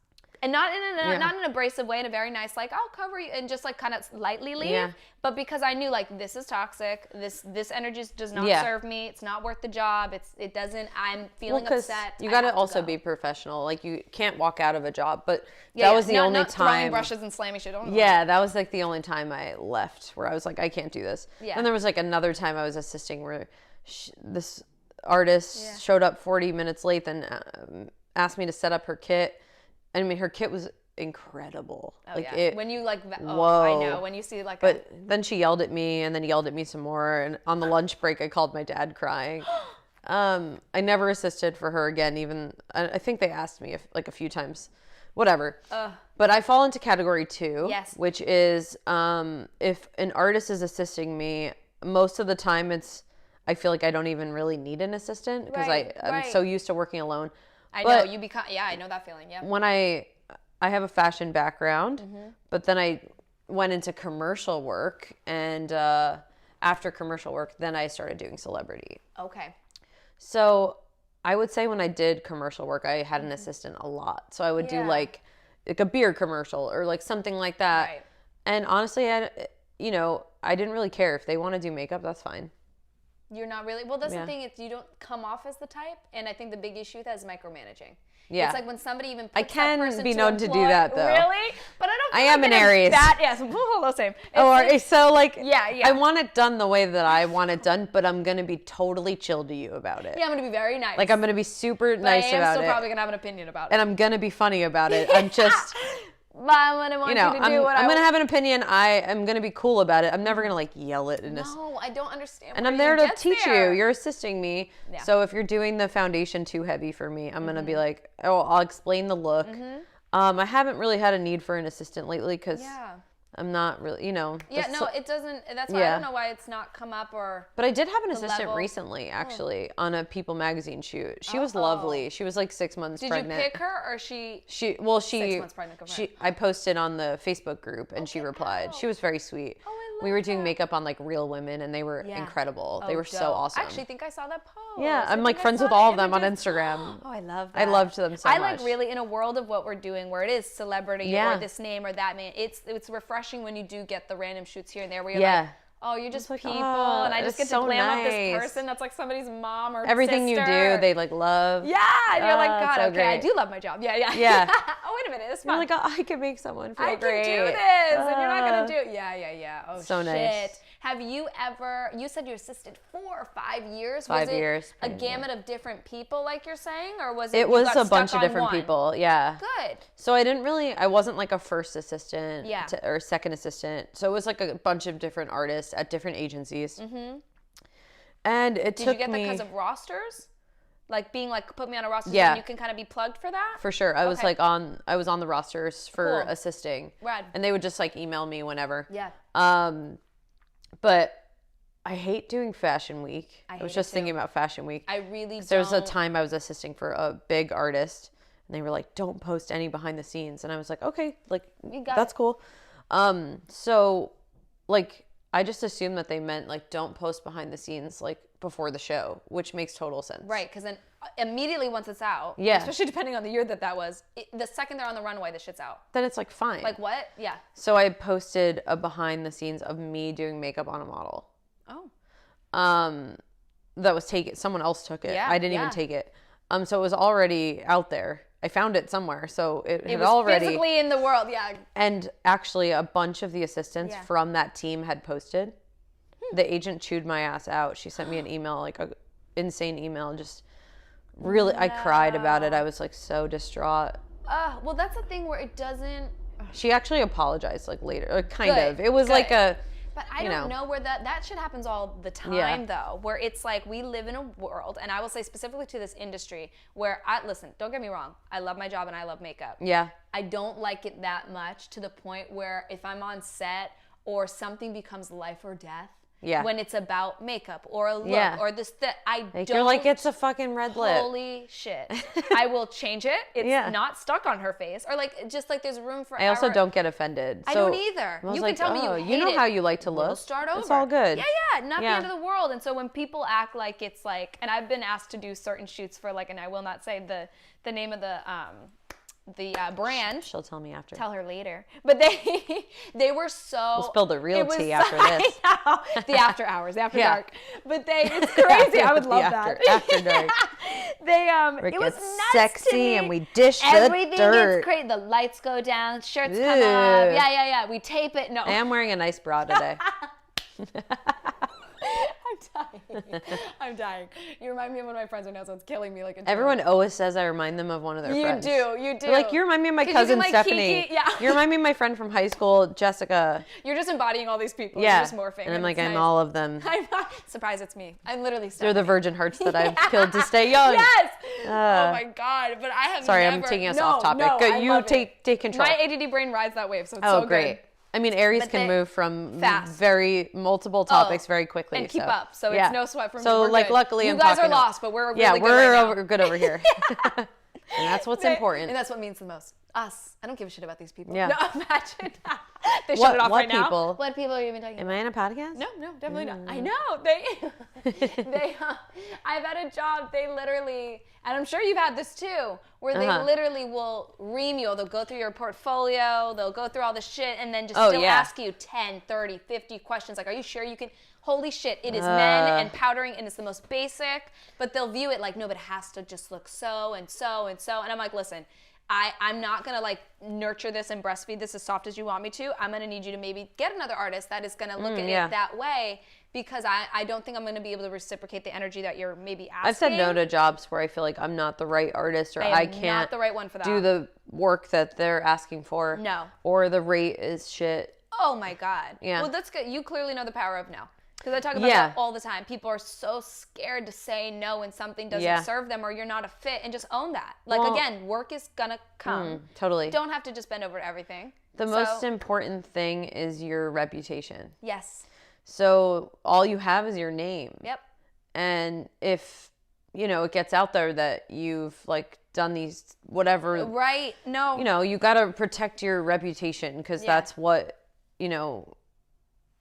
And not in an abrasive way, in a very nice, like, I'll cover you, and just like kind of lightly leave. But because I knew like this is toxic, this energy does not serve me. It's not worth the job. It doesn't. I'm feeling upset. You got to also be professional. Like you can't walk out of a job. But that was the only time. Throwing brushes and slamming shit. That was like the only time I left where I was like, I can't do this. Yeah. And there was like another time I was assisting where this artist showed up 40 minutes late and asked me to set up her kit. I mean, her kit was incredible. Oh, like when you like, whoa. I know when you see like. But then she yelled at me, and then yelled at me some more. And on the lunch break, I called my dad crying. I never assisted for her again. Even I think they asked me a few times, whatever. But I fall into category 2, which is if an artist is assisting me, most of the time I feel like I don't even really need an assistant because I'm so used to working alone. I know you become. Yeah, I know that feeling. Yeah. When I have a fashion background, but then I went into commercial work, and after commercial work, then I started doing celebrity. Okay. So I would say when I did commercial work, I had an assistant a lot. So I would do like a beer commercial or like something like that. Right. And honestly, I didn't really care if they want to do makeup. That's fine. You're not really. Well, that's the thing. You don't come off as the type, and I think the big issue with that is micromanaging. Yeah. It's like when somebody even puts I can that person be known to do that though. Really? But I don't. I am an Aries. Yes. Hello, same. So like. Yeah. I want it done the way that I want it done, but I'm gonna be totally chill to you about it. Yeah, I'm gonna be very nice. Like I'm gonna be super nice about it. I am still probably gonna have an opinion about it. And I'm gonna be funny about it. I'm just. But I'm gonna want you to do what I'm gonna have an opinion. I am gonna be cool about it. I'm never gonna like yell it. No, I don't understand. And I'm there to teach you. You're assisting me. Yeah. So if you're doing the foundation too heavy for me, I'm gonna be like, I'll explain the look. I haven't really had a need for an assistant lately because I'm not really, Yeah, it doesn't. That's why I don't know why it's not come up or. But I did have an assistant recently, actually, on a People magazine shoot. She was lovely. She was like 6 months pregnant. Did you pick her or she? 6 months pregnant. I posted on the Facebook group and she replied. She was very sweet. Oh, I We were doing makeup on like real women, and they were incredible. They were so awesome. I actually think I saw that post. Yeah, I'm like friends with all of them on Instagram. Oh, I love that. I loved them so much. I like really, in a world of what we're doing where it is celebrity or this name or that name, it's refreshing when you do get the random shoots here and there where you're like, oh, you're just people, and I just get to glam up this person that's like somebody's mom or everything sister. You do, they like love. Yeah, and you're like, God, so okay, great. I do love my job. Yeah. Oh, wait a minute, it's fun. You're like, oh, I could make someone feel great. I can do this, and you're not gonna do it. Yeah. Oh, so shit. Nice. Have you ever? You said you assisted 4 or 5 years. 5 years. A gamut of different people, like you're saying, or was it? It was a bunch of different people. Yeah. Good. So I wasn't like a first assistant or second assistant. So it was like a bunch of different artists at different agencies. Mm-hmm. And it took me. Did you get that because of rosters? Like being like, put me on a roster so you can kind of be plugged for that? For sure. I was on the rosters for assisting. Rad. And they would just like email me whenever. Yeah. But I hate doing Fashion Week. I was just thinking about Fashion Week. I really don't. There was a time I was assisting for a big artist, and they were like, don't post any behind the scenes. And I was like, okay, like, that's cool. So, like, I just assumed that they meant, like, don't post behind the scenes, like, before the show, which makes total sense. Right, because then immediately once it's out, especially depending on the year that was, the second they're on the runway, the shit's out. Then it's, like, fine. Like, what? Yeah. So I posted a behind the scenes of me doing makeup on a model. Oh. That was taken. Someone else took it. Yeah, I didn't even take it. So it was already out there. I found it somewhere. So it had was already physically in the world. Yeah. And actually a bunch of the assistants from that team had posted. The agent chewed my ass out. She sent me an email, like an insane email. Just really, I cried about it. I was like so distraught. Well, that's the thing where it doesn't. She actually apologized like later, like, kind of. It was like a. But I don't know where that shit happens all the time, though, where it's like we live in a world, and I will say specifically to this industry, where listen, don't get me wrong, I love my job and I love makeup. Yeah. I don't like it that much to the point where if I'm on set or something becomes life or death, when it's about makeup or a look or this, that You're like, it's a fucking red lip. Holy shit. I will change it. It's not stuck on her face. Or like, just like there's room for I also don't get offended. I don't either. You can tell me you hate you know how you like to look. We'll start over. It's all good. Yeah. Not the end of the world. And so when people act like it's like, and I've been asked to do certain shoots for like, and I will not say the name of the brand. She'll tell me after. Tell her later. But they were so. We'll spill the real tea after this. The after hours, after dark. But it's crazy. I would love that. After dark. It was nuts sexy to me. And we dish Everything the dirt. Everything gets crazy. The lights go down. Shirts come up. Yeah. We tape it. No. I am wearing a nice bra today. I'm dying. You remind me of one of my friends right now, so it's killing me. Like everyone always says I remind them of one of their friends. You do. They're like, you remind me of my cousin Stephanie. Kiki. Yeah. You remind me of my friend from high school, Jessica. You're just embodying all these people. Yeah. You're just morphing. And I'm like, I'm all of them. I'm not surprised it's me. I'm literally Stephanie. They're the virgin hearts that I've killed to stay young. Yes. Oh my God. But I have Sorry, I'm taking us off topic. No, you take control. My ADD brain rides that wave, so it's so great. Good. I mean, Aries can move from very multiple topics very quickly. And keep up. So it's no sweat for me. So like, luckily you guys are lost, but we're really good over here. And that's what's important. And that's what means the most. Us. I don't give a shit about these people. Yeah. No, imagine. They shut it off right now. What people are you even talking about? Am I in a podcast? No, definitely not. I know. I've had a job, they literally, and I'm sure you've had this too, where they literally will ream you. They'll go through your portfolio, they'll go through all the shit, and then just ask you 10, 30, 50 questions. Like, are you sure you can? Holy shit, it is men and powdering, and it's the most basic, but they'll view it like, no, but it has to just look so and so and so. And I'm like, listen, I'm not going to like nurture this and breastfeed this as soft as you want me to. I'm going to need you to maybe get another artist that is going to look at it that way, because I don't think I'm going to be able to reciprocate the energy that you're maybe asking. I've said no to jobs where I feel like I'm not the right artist, or I can't not the right one for that. Do the work that they're asking for. No. Or the rate is shit. Oh my God. Yeah. Well, that's good. You clearly know the power of no. Because I talk about that all the time. People are so scared to say no when something doesn't serve them or you're not a fit, and just own that. Like, again, work is going to come. Totally. Don't have to just bend over everything. The most important thing is your reputation. Yes. So all you have is your name. Yep. And if, it gets out there that you've like done these whatever. Right. No. You got to protect your reputation, because that's what,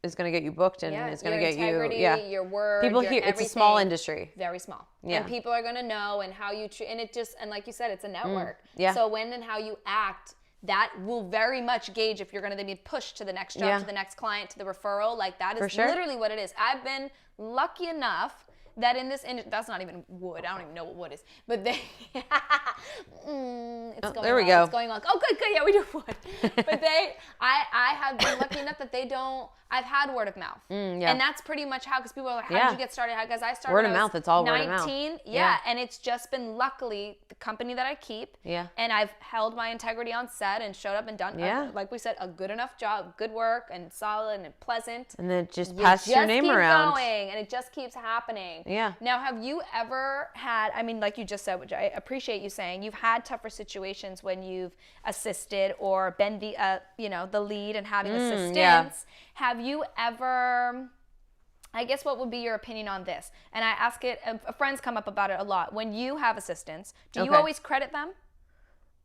is going to get you booked and is going to get integrity, you, your word, people your here, it's a small industry. Very small. Yeah. And people are going to know and how you treat, and it just, and like you said, it's a network. Yeah. So when and how you act, that will very much gauge if you're going to be pushed to the next job, to the next client, to the referral. Like that is literally what it is. I've been lucky enough that in this industry, that's not even wood. I don't even know what wood is. But they, it's going there we on. go. It's going on. Oh, good. Yeah, we do wood. But I have been lucky enough that they don't, I've had word of mouth. And that's pretty much how, because people are like, how did you get started? Because I started word of mouth, it's all 19, word of mouth. Yeah. And it's just been luckily the company that I keep. Yeah. And I've held my integrity on set and showed up and done, like we said, a good enough job, good work and solid and pleasant. And then just pass your name around. Going, and it just keeps happening. Yeah. Now, have you ever had, I mean, like you just said, which I appreciate you saying, you've had tougher situations when you've assisted or been the, the lead and having assistants. Yeah. Have you ever, I guess what would be your opinion on this? And I ask it, friends come up about it a lot. When you have assistants, do you always credit them?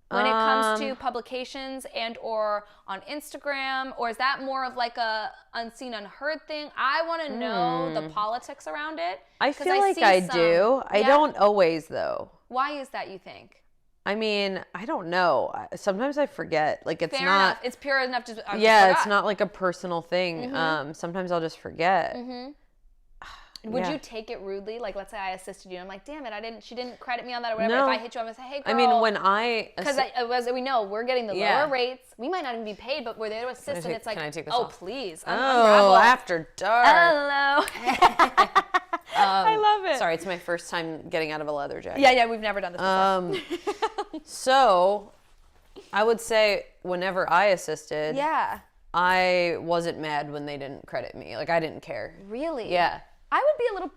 When it comes to publications and or on Instagram, or is that more of like a unseen, unheard thing? I want to know the politics around it. I feel like I do. I don't always, though. Why is that, you think? I mean, I don't know. Sometimes I forget. Like, it's Fair not. enough. It's pure enough to. It's not like a personal thing. Sometimes I'll just forget. Would you take it rudely? Like, let's say I assisted you, and I'm like, damn it, she didn't credit me on that or whatever. No. If I hit you, I'm gonna say, hey, girl. I mean, when because as we know, we're getting the lower rates. We might not even be paid, but we're there to assist, and it's like, can I take this oh, off? please, Oh, after dark. Hello. I love it. Sorry, it's my first time getting out of a leather jacket. Yeah, we've never done this before. So, I would say whenever I assisted, I wasn't mad when they didn't credit me. Like, I didn't care. Really? Yeah. I would be a little.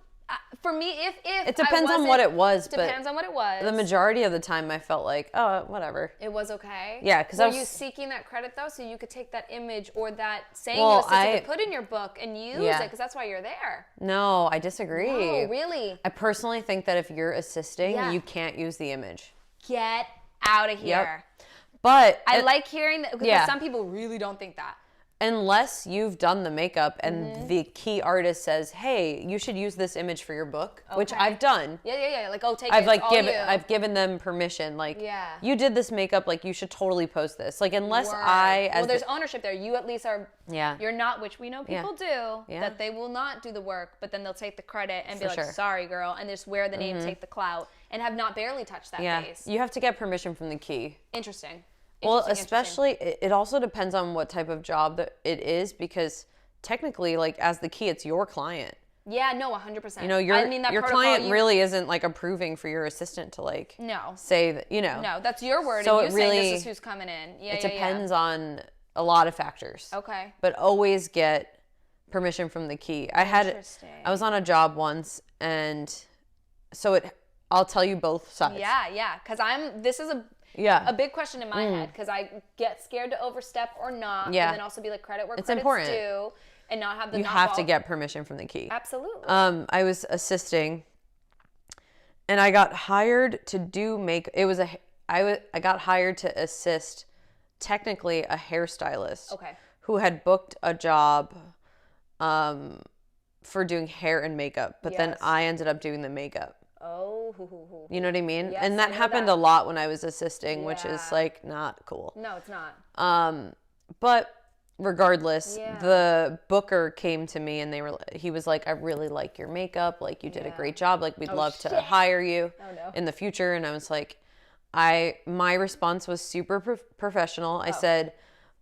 For me, if it depends on what it was. Depends on what it was. The majority of the time, I felt like, oh, whatever. It was okay. Yeah, because were you seeking that credit though, so you could take that image or that saying you assisted to put in your book and use it, because that's why you're there. No, I disagree. No, really. I personally think that if you're assisting, you can't use the image. Get out of here. Yep. But I like hearing that, because some people really don't think that. Unless you've done the makeup and the key artist says, hey, you should use this image for your book, which I've done. Yeah. Like, oh, take I've given them permission. Like, you did this makeup, like, you should totally post this. Like, unless there's ownership there. You at least are, you're not, which we know people do, that they will not do the work, but then they'll take the credit and be like, sorry, girl, and just wear the name, take the clout, and have not barely touched that face. You have to get permission from the key. Interesting. Well, especially, it also depends on what type of job that it is, because technically, like, as the key, it's your client. Yeah, no, 100%. You know, your client really isn't, like, approving for your assistant to, like, say that, you know. No, that's your word, so and you say this is who's coming in. Yeah, it depends on a lot of factors. Okay. But always get permission from the key. I was on a job once, and so I'll tell you both sides. Yeah, because this is a big question in my head, because I get scared to overstep or not, and then also be like, credit where credit's due, and not have the You have to get permission from the key. Absolutely. I was assisting, and I got hired to do I got hired to assist, technically, a hairstylist who had booked a job for doing hair and makeup, but then I ended up doing the makeup. Oh, you know what I mean? Yes, and that happened a lot when I was assisting, which is, like, not cool. No, it's not. But regardless, the booker came to me and he was like, I really like your makeup. Like, you did a great job. Like, we'd love to hire you in the future. And I was like, my response was super professional. I said,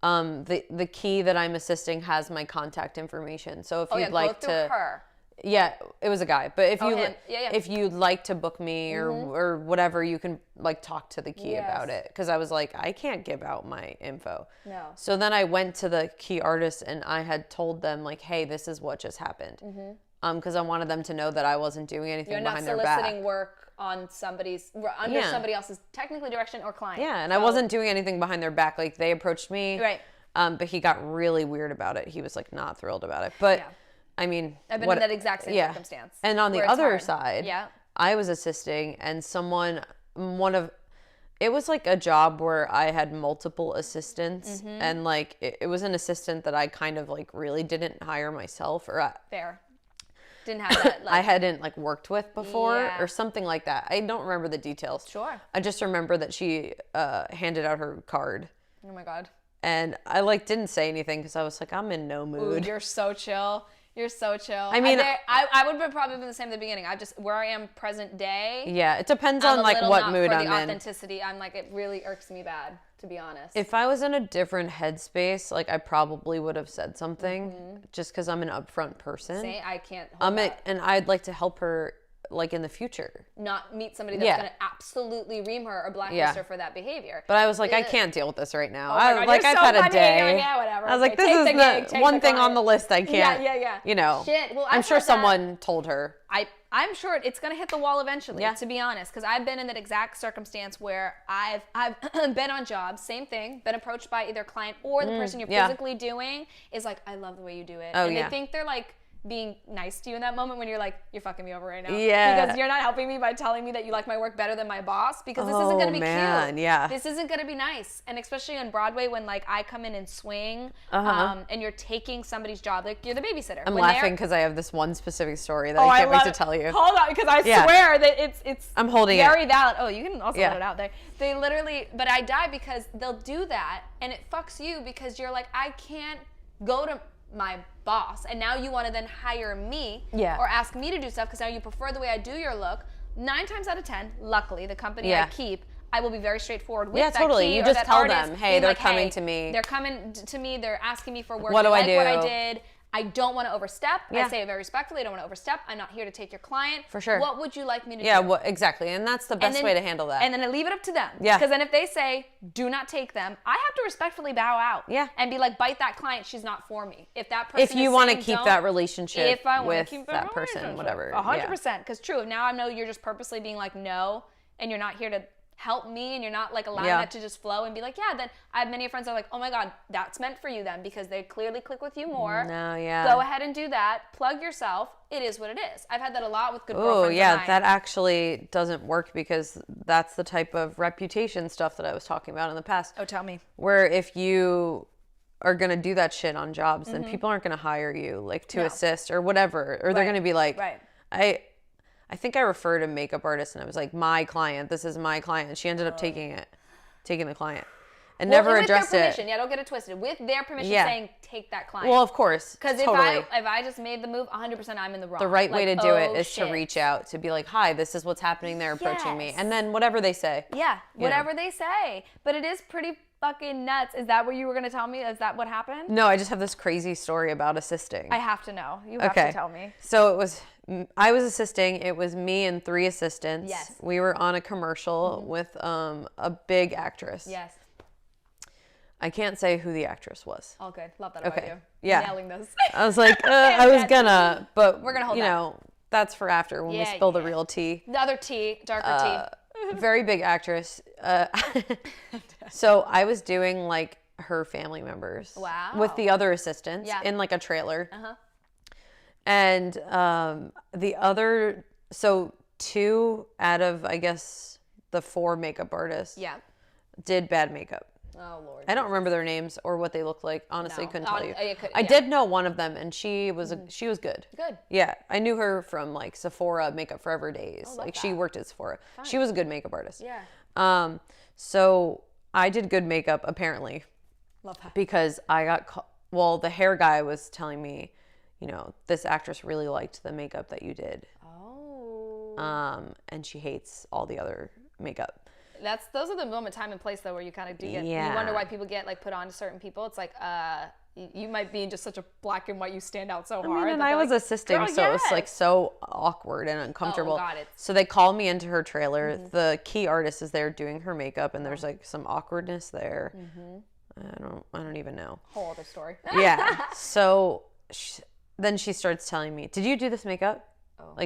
the key that I'm assisting has my contact information. So if you'd like go through her. Yeah, it was a guy. But if you'd like to book me or whatever, you can, like, talk to the key about it. Because I was like, I can't give out my info. No. So then I went to the key artist and I had told them, like, hey, this is what just happened. Because I wanted them to know that I wasn't doing anything behind their back. You're not soliciting work on somebody else's technically direction or client. Yeah, and I wasn't doing anything behind their back. Like, they approached me. Right. But he got really weird about it. He was, like, not thrilled about it. But I mean, I've been in that exact same circumstance. And on the other side, I was assisting, and It was like a job where I had multiple assistants, and like it was an assistant that I kind of like really didn't hire myself, or Fair. Didn't have that. Like, I hadn't like worked with before, or something like that. I don't remember the details. Sure. I just remember that she handed out her card. Oh my God. And I like didn't say anything because I was like, I'm in no mood. Ooh, you're so chill. You're so chill. I mean, I would have probably been the same at the beginning. I just, where I am present day. Yeah, it depends on like what mood I'm in. For the authenticity, I'm like, it really irks me bad, to be honest. If I was in a different headspace, like I probably would have said something, just because I'm an upfront person. Say, I can't hold that. And I'd like to help her like in the future. Not meet somebody that's going to absolutely ream her or blacklist her for that behavior. But I was like, I can't deal with this right now. Oh my God, I've had a day. Yeah, whatever. I was like, this is the one thing on the list I can't. Yeah. You know. Shit. Well, I'm sure someone told her. I'm sure it's going to hit the wall eventually, to be honest, because I've been in that exact circumstance where I've been on jobs, same thing, been approached by either client or the person you're physically doing is like, I love the way you do it. And they think they're like being nice to you in that moment when you're like, you're fucking me over right now. Yeah. Because you're not helping me by telling me that you like my work better than my boss, because this isn't going to be cute. Yeah. This isn't going to be nice. And especially on Broadway when like I come in and swing and you're taking somebody's job, like you're the babysitter. I'm laughing because I have this one specific story that I can't wait to tell you. Hold on, because I swear that it's I'm holding very valid. Oh, you can also let it out there. They literally, but I die because they'll do that and it fucks you because you're like, I can't go to my boss and now you want to then hire me or ask me to do stuff because now you prefer the way I do your look. 9 times out of 10, luckily, the company I keep, I will be very straightforward with that totally. key You or just that tell artist, them, hey, they're like, coming to me. They're coming to me. They're asking me for work. What do I like do? What I did. I don't want to overstep. I say it very respectfully. I don't want to overstep. I'm not here to take your client. For sure. What would you like me to do? Yeah, well, exactly. And that's the best way to handle that. And then I leave it up to them. Yeah. Because then if they say, do not take them, I have to respectfully bow out. Yeah. And be like, bite that client. She's not for me. If that person if you want to keep that relationship with that person, relationship, whatever. 100%. Because true, now I know you're just purposely being like, no, and you're not here to help me and you're not like allowing that to just flow and be like, yeah, then I have many friends that are like, oh my God, that's meant for you then because they clearly click with you more. No, yeah. Go ahead and do that. Plug yourself. It is what it is. I've had that a lot with good girlfriends. Oh, yeah, that actually doesn't work because that's the type of reputation stuff that I was talking about in the past. Oh, tell me. Where if you are going to do that shit on jobs, then people aren't going to hire you like to assist or whatever. Or they're going to be like, I think I referred to makeup artist and I was like, my client, this is my client. She ended up taking the client and never addressed it. With their permission. Yeah, don't get it twisted. With their permission saying, take that client. Well, of course. Because if I just made the move, 100% I'm in the wrong. The right way to do it is to reach out, to be like, hi, this is what's happening. They're approaching me. And then whatever they say. Yeah, whatever they say. But it is pretty fucking nuts. Is that what you were going to tell me? Is that what happened? No, I just have this crazy story about assisting. I have to know. You have to tell me. So I was assisting. It was me and 3 assistants. Yes. We were on a commercial with a big actress. Yes. I can't say who the actress was. All good. Love that about you. Yeah. Nailing this. I was like, I was gonna, but we're gonna hold that's for after when we spill the real tea. The other tea, darker tea. Very big actress. So I was doing like her family members. Wow. With the other assistants in like a trailer. Uh-huh. And the other, so 2 out of, I guess, the 4 makeup artists did bad makeup. Oh, Lord. I don't remember their names or what they looked like. Honestly, couldn't tell you. I yeah. did know one of them, and she was she was good. Good. Yeah, I knew her from like Sephora Makeup Forever days. Like she worked at Sephora. Fine. She was a good makeup artist. Yeah. So I did good makeup apparently. Love that. Because I got well, the hair guy was telling me, you know, this actress really liked the makeup that you did. Oh. And she hates all the other makeup. Those are the moment, time, and place though, where you kind of do get. You wonder why people get like put on to certain people. It's like, you might be in just such a black and white. You stand out so hard. I mean, and I was assisting, so it's like so awkward and uncomfortable. Oh, got it. So they called me into her trailer. Mm-hmm. The key artist is there doing her makeup, and there's like some awkwardness there. Mm-hmm. I don't even know. Whole other story. Yeah. So then she starts telling me, "Did you do this makeup?" Oh.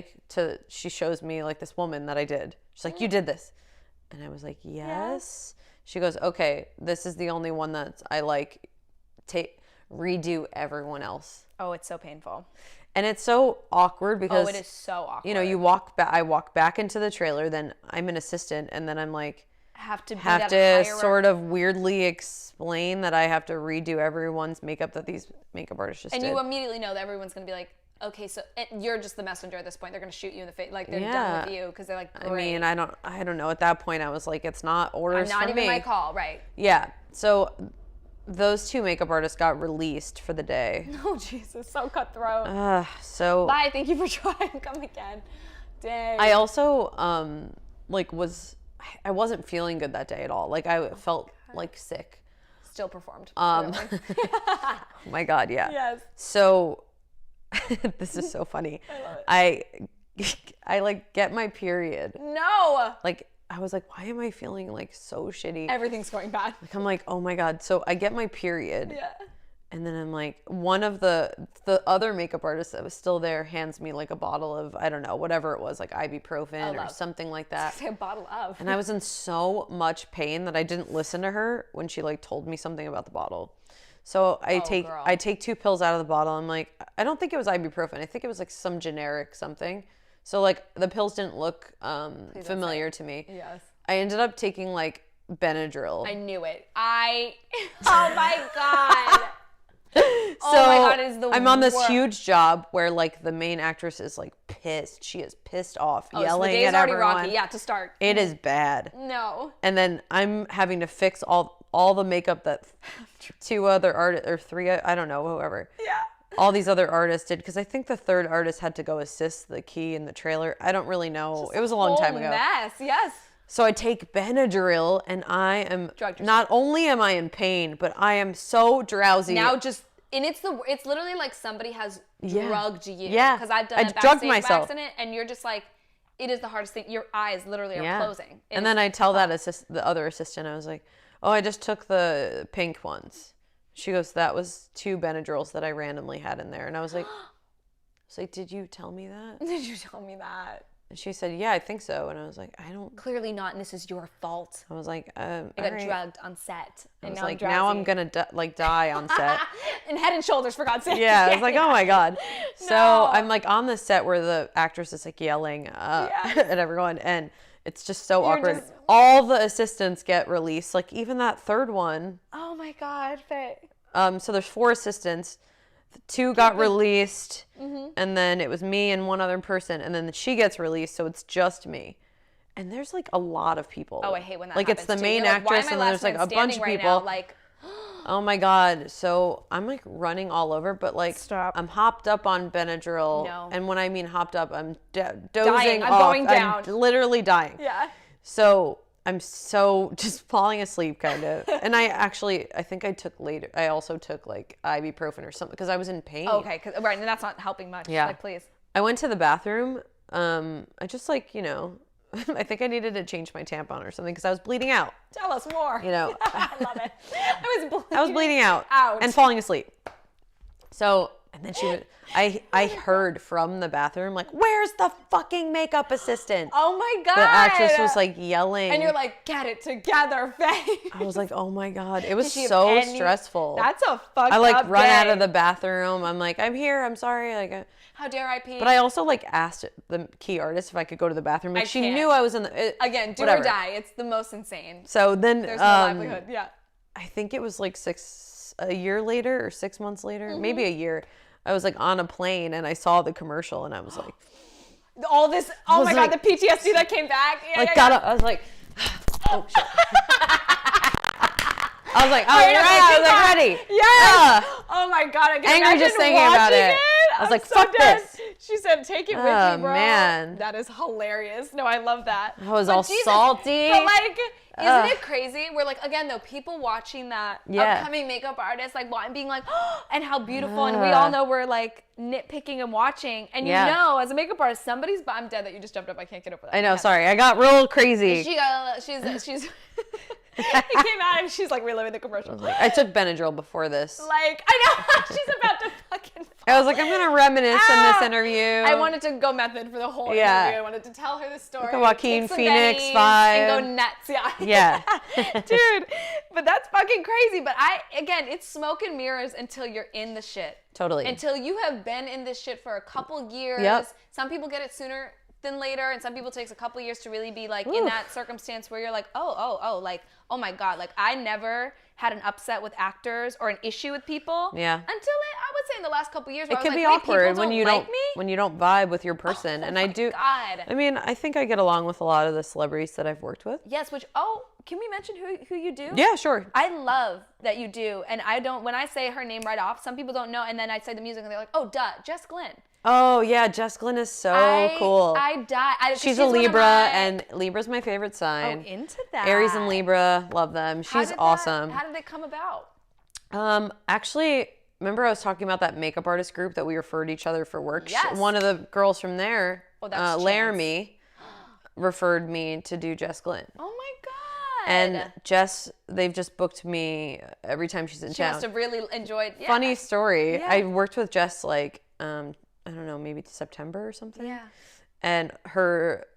She shows me like this woman that I did. She's like, "You did this." And I was like, yes. She goes, okay, this is the only one that I like. Redo everyone else. Oh, it's so painful. And it's so awkward because... Oh, it is so awkward. You know, I walk back into the trailer, then I'm an assistant, and then I'm like, have to sort of weirdly explain that I have to redo everyone's makeup that these makeup artists just did. And you immediately know that everyone's going to be like, okay, so you're just the messenger at this point. They're going to shoot you in the face. Like, they're done with you because they're like, great. I mean, I don't know. At that point, I was like, it's not orders from me. Not even my call, right. Yeah. So those 2 makeup artists got released for the day. Oh, Jesus. So cutthroat. So. Bye. Thank you for trying. Come again. Dang. I also, I wasn't feeling good that day at all. Like, I felt like sick. Still performed. Oh my God, yeah. Yes. So, this is so funny. I like get my period. No. Like, I was like, why am I feeling like so shitty? Everything's going bad. Like, I'm like, oh my God. So I get my period. Yeah. And then I'm like, one of the other makeup artists that was still there hands me like a bottle of, I don't know, whatever it was, like ibuprofen or something like that. A bottle of. And I was in so much pain that I didn't listen to her when she like told me something about the bottle. So I take 2 pills out of the bottle. I'm like, I don't think it was ibuprofen. I think it was like some generic something. So like the pills didn't look familiar to me. Yes. I ended up taking like Benadryl. I knew it. Oh my God. So oh my God, it is the I'm on this huge job where like the main actress is like pissed. She is pissed off, yelling so the day's at already everyone. Rocky. Yeah, to start. It is bad. No. And then I'm having to fix all the makeup that 2 other artists or 3, I don't know, whoever. Yeah. All these other artists did, because I think the 3rd artist had to go assist the key in the trailer. I don't really know. It was a long time ago. Mess. Yes. So I take Benadryl, and I am not only am I in pain, but I am so drowsy. Now it's literally like somebody has drugged you. Yeah. Because I've done a backstage accident, and you're just like, it is the hardest thing. Your eyes literally are closing. And then I tell the other assistant, I was like, oh, I just took the pink ones. She goes, that was 2 Benadryls that I randomly had in there. And I was like, did you tell me that? Did you tell me that? And she said, yeah, I think so. And I was like, I don't. Clearly not, and this is your fault. I was like, I got drugged on set. And I was like, now I'm going to die on set. And Head and Shoulders, for God's sake. Yeah, I was like, oh my God. So I'm like on the set where the actress is like yelling at everyone. And it's just so awkward. All the assistants get released. Like even that 3rd one. Oh my God, Faye. So there's 4 assistants. 2 got released, and then it was me and 1 other person, and then she gets released, so it's just me. And there's like a lot of people. Oh, I hate when that happens. Like it's the main actress, and then there's like a bunch of people. Now? Like, oh my God. So I'm like running all over, but like I'm hopped up on Benadryl. No. And when I mean hopped up, I'm dozing dying. off. I'm going down. I'm literally dying. Yeah. So I'm so just falling asleep kind of. And I think I also took like ibuprofen or something because I was in pain. Okay, right, and that's not helping much. Yeah. Like, please. I went to the bathroom. I just like, I think I needed to change my tampon or something because I was bleeding out. Tell us more. I love it. I was bleeding out and falling asleep. So, and then I heard from the bathroom, like, where's the fucking makeup assistant? Oh my God. The actress was like yelling. And you're like, get it together, Faye. I was like, oh my God. It was so stressful. That's a fucked up I like run day. out of the bathroom. I'm like, I'm here. I'm sorry. Like, how dare I pee? But I also like asked the key artist if I could go to the bathroom. Like she knew I was in the again, do whatever. or die. It's the most insane. So then there's no livelihood. Yeah. I think it was like a year later or 6 months later, maybe a year. I was like on a plane and I saw the commercial and I was like, all this. Oh my God, the PTSD that came back. Yeah, I was like, oh shit. I was like, oh, you're right. I was like, ready. Yes. Oh my God. I can angry just thinking about it. I was like, fuck this. She said, take it with you, bro. Man. That is hilarious. No, I love that. I was all salty. But like, isn't it crazy? We're like, again, though, people watching that upcoming makeup artist, like, being like, oh, and how beautiful. And we all know we're like nitpicking and watching. And as a makeup artist, I'm dead that you just jumped up. I can't get over that. I know. Sorry. I got real crazy. She's it came out and she's like reliving the commercial. I took Benadryl before this. Like, I know. She's about to fucking fall. I was like, I'm going to reminisce in this interview. I wanted to go method for the whole interview. I wanted to tell her the story. The Joaquin Phoenix vibe. And go nuts. Yeah. Dude, but that's fucking crazy. But again, it's smoke and mirrors until you're in the shit. Totally. Until you have been in this shit for a couple years. Yep. Some people get it sooner than later, and some people it takes a couple years to really be like in that circumstance where you're like, like, oh my God, like I never had an upset with actors or an issue with people. Yeah. Until I would say in the last couple years, where it can be awkward when you don't vibe with your person. And I do. God. I mean, I think I get along with a lot of the celebrities that I've worked with. Yes. Can we mention who you do? Yeah, sure. I love that you do, and I don't. When I say her name right off, some people don't know, and then I say the music, and they're like, oh, duh, Jess Glynne. Oh, yeah, Jess Glynne is so cool. I die. She's a Libra, and Libra's my favorite sign. Oh, into that. Aries and Libra, love them. She's awesome. How did it come about? Actually, remember I was talking about that makeup artist group that we referred each other for work? Yes. One of the girls from there, Laramie, referred me to do Jess Glynne. Oh, my God. And Jess, they've just booked me every time she's in town. She must have really enjoyed. Yeah. Funny story. Yeah. I worked with Jess I don't know, maybe September or something. Yeah. And her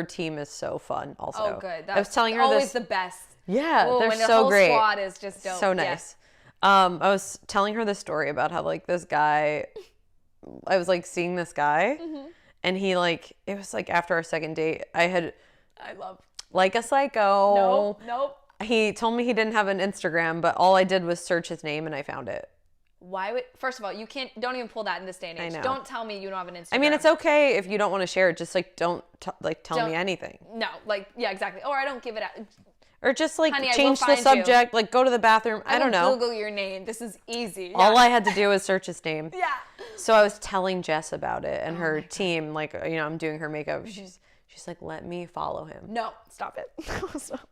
team is so fun also. Oh, good. I was telling her always the best. Yeah, they're so great. The whole squad is just dope. So nice. Yeah. I was telling her this story about how this guy, I was seeing this guy, and he it was after our second date, I love. Like a psycho. Nope. He told me he didn't have an Instagram, but all I did was search his name and I found it. Why would, first of all, don't even pull that in this day and age. I know. Don't tell me you don't have an Instagram. I mean, it's okay if you don't want to share it. Just don't tell me anything. No, yeah, exactly. Or I don't give it out. Or just honey, change the subject, go to the bathroom. I don't know. Google your name. This is easy. Yeah. All I had to do was search his name. Yeah. So I was telling Jess about it and her team, I'm doing her makeup. She's like, let me follow him. No, stop it. Stop.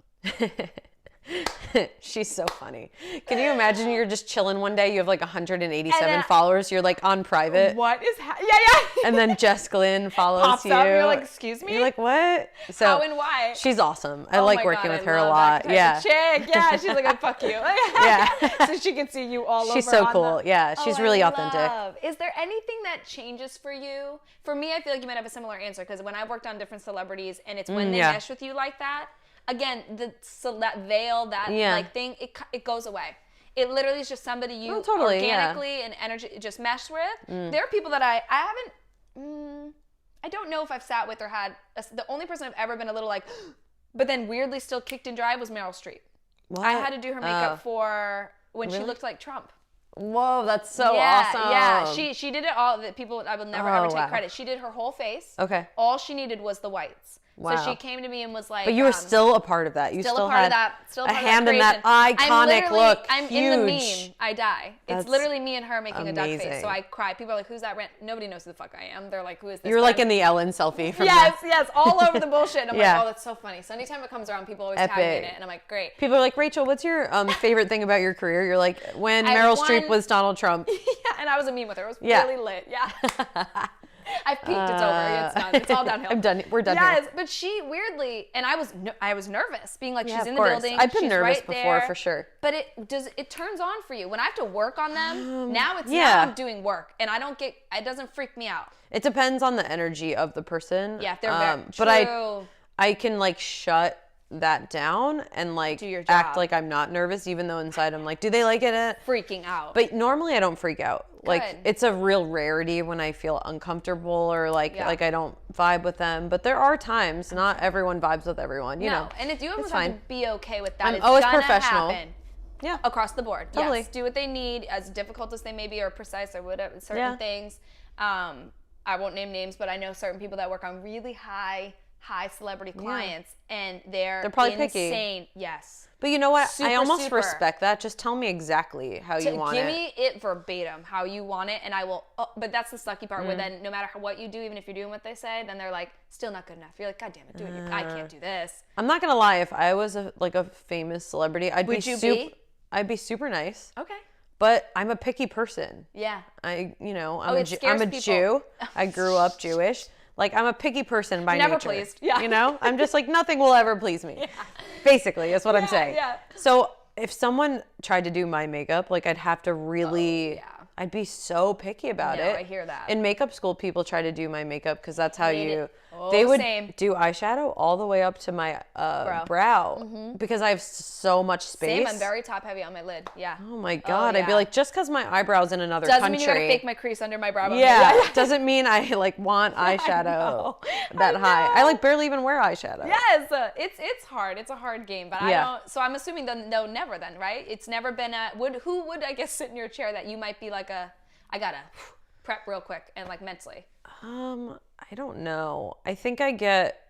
She's so funny. Can you imagine you're just chilling one day, you have 187 followers, you're on private. What is yeah. And then Jess Glynne follows pops you. Up, you're like, excuse me? You're like, what? So how and why? She's awesome. I like working with her a lot. That kind of chick. Yeah, she's like, I'd fuck you. Yeah. So she can see you all over. She's so cool. Yeah, she's really authentic. Is there anything that changes for you? For me, I feel like you might have a similar answer, because when I worked on different celebrities, and it's when they mesh with you like that, again, that veil, that thing, it goes away. It literally is just somebody you organically and energy just mesh with. There are people that I haven't, I don't know if I've sat with or had, the only person I've ever been a little but then weirdly still kicked and drive was Meryl Streep. What? I had to do her makeup for when she looked like Trump. Whoa, that's so awesome. Yeah, she did it all. People, I will never ever take credit. She did her whole face. Okay. All she needed was the whites. Wow. So she came to me and was like, but you were still a part of that. You still had a hand in that iconic look. I'm huge. In the meme. I die. It's literally me and her making a duck face. So I cry. People are like, who's that rant? Nobody knows who the fuck I am. They're like, who is this? You're in the Ellen selfie from yes, all over the bullshit. And I'm like, oh, that's so funny. So anytime it comes around, people always tag me in it. And I'm like, great. People are like, Rachel, what's your favorite thing about your career? You're like, when Meryl Streep was Donald Trump. Yeah, and I was a meme with her. It was really lit. Yeah. I've peaked. It's over. It's done. It's all downhill. I'm done. We're done. Yes, here. But she weirdly, and I was nervous, being like, she's in the building. I've been nervous right before there. For sure. But it turns on for you when I have to work on them. Now I'm doing work, and it doesn't freak me out. It depends on the energy of the person. Yeah, they're very true. But I can shut that down and act like I'm not nervous, even though inside I'm like, do they like it? Freaking out. But normally I don't freak out. Good. It's a real rarity when I feel uncomfortable or I don't vibe with them. But there are times, not everyone vibes with everyone, you know. And if you almost have to be okay with that, I'm it's always gonna professional. Happen. Yeah. Across the board. Totally. Yes. Do what they need, as difficult as they may be or precise or whatever, certain things. I won't name names, but I know certain people that work on really high celebrity clients, and they're probably insane. Picky. Yes. But you know what? I almost respect that. Just tell me exactly how you want it. Give me it verbatim, how you want it, and I will. But that's the sucky part, where then no matter what you do, even if you're doing what they say, then they're like, still not good enough. You're like, God damn it, do it. I can't do this. I'm not gonna lie. If I was a famous celebrity, I'd be super nice. Okay. But I'm a picky person. Yeah. I'm a Jew. I grew up Jewish. I'm a picky person by nature. Never pleased. Yeah. I'm just nothing will ever please me. Yeah. Basically, is what I'm saying. Yeah. So if someone tried to do my makeup, I'd have to really, I'd be so picky about it. I hear that. In makeup school, people try to do my makeup because that's how Oh, they would same. do eyeshadow all the way up to my brow because I have so much space. Same. I'm very top heavy on my lid. Yeah. Oh my God. I'd be like, just because my eyebrow's in another doesn't country. Mean you gotta fake my crease under my brow bone. Yeah. Doesn't mean I like want eyeshadow that high. I like barely even wear eyeshadow. Yes. It's hard. It's a hard game, but I don't. So I'm assuming no, never then, right? It's never been who would I guess sit in your chair that you might be like I gotta prep real quick and like mentally. I don't know. I think I get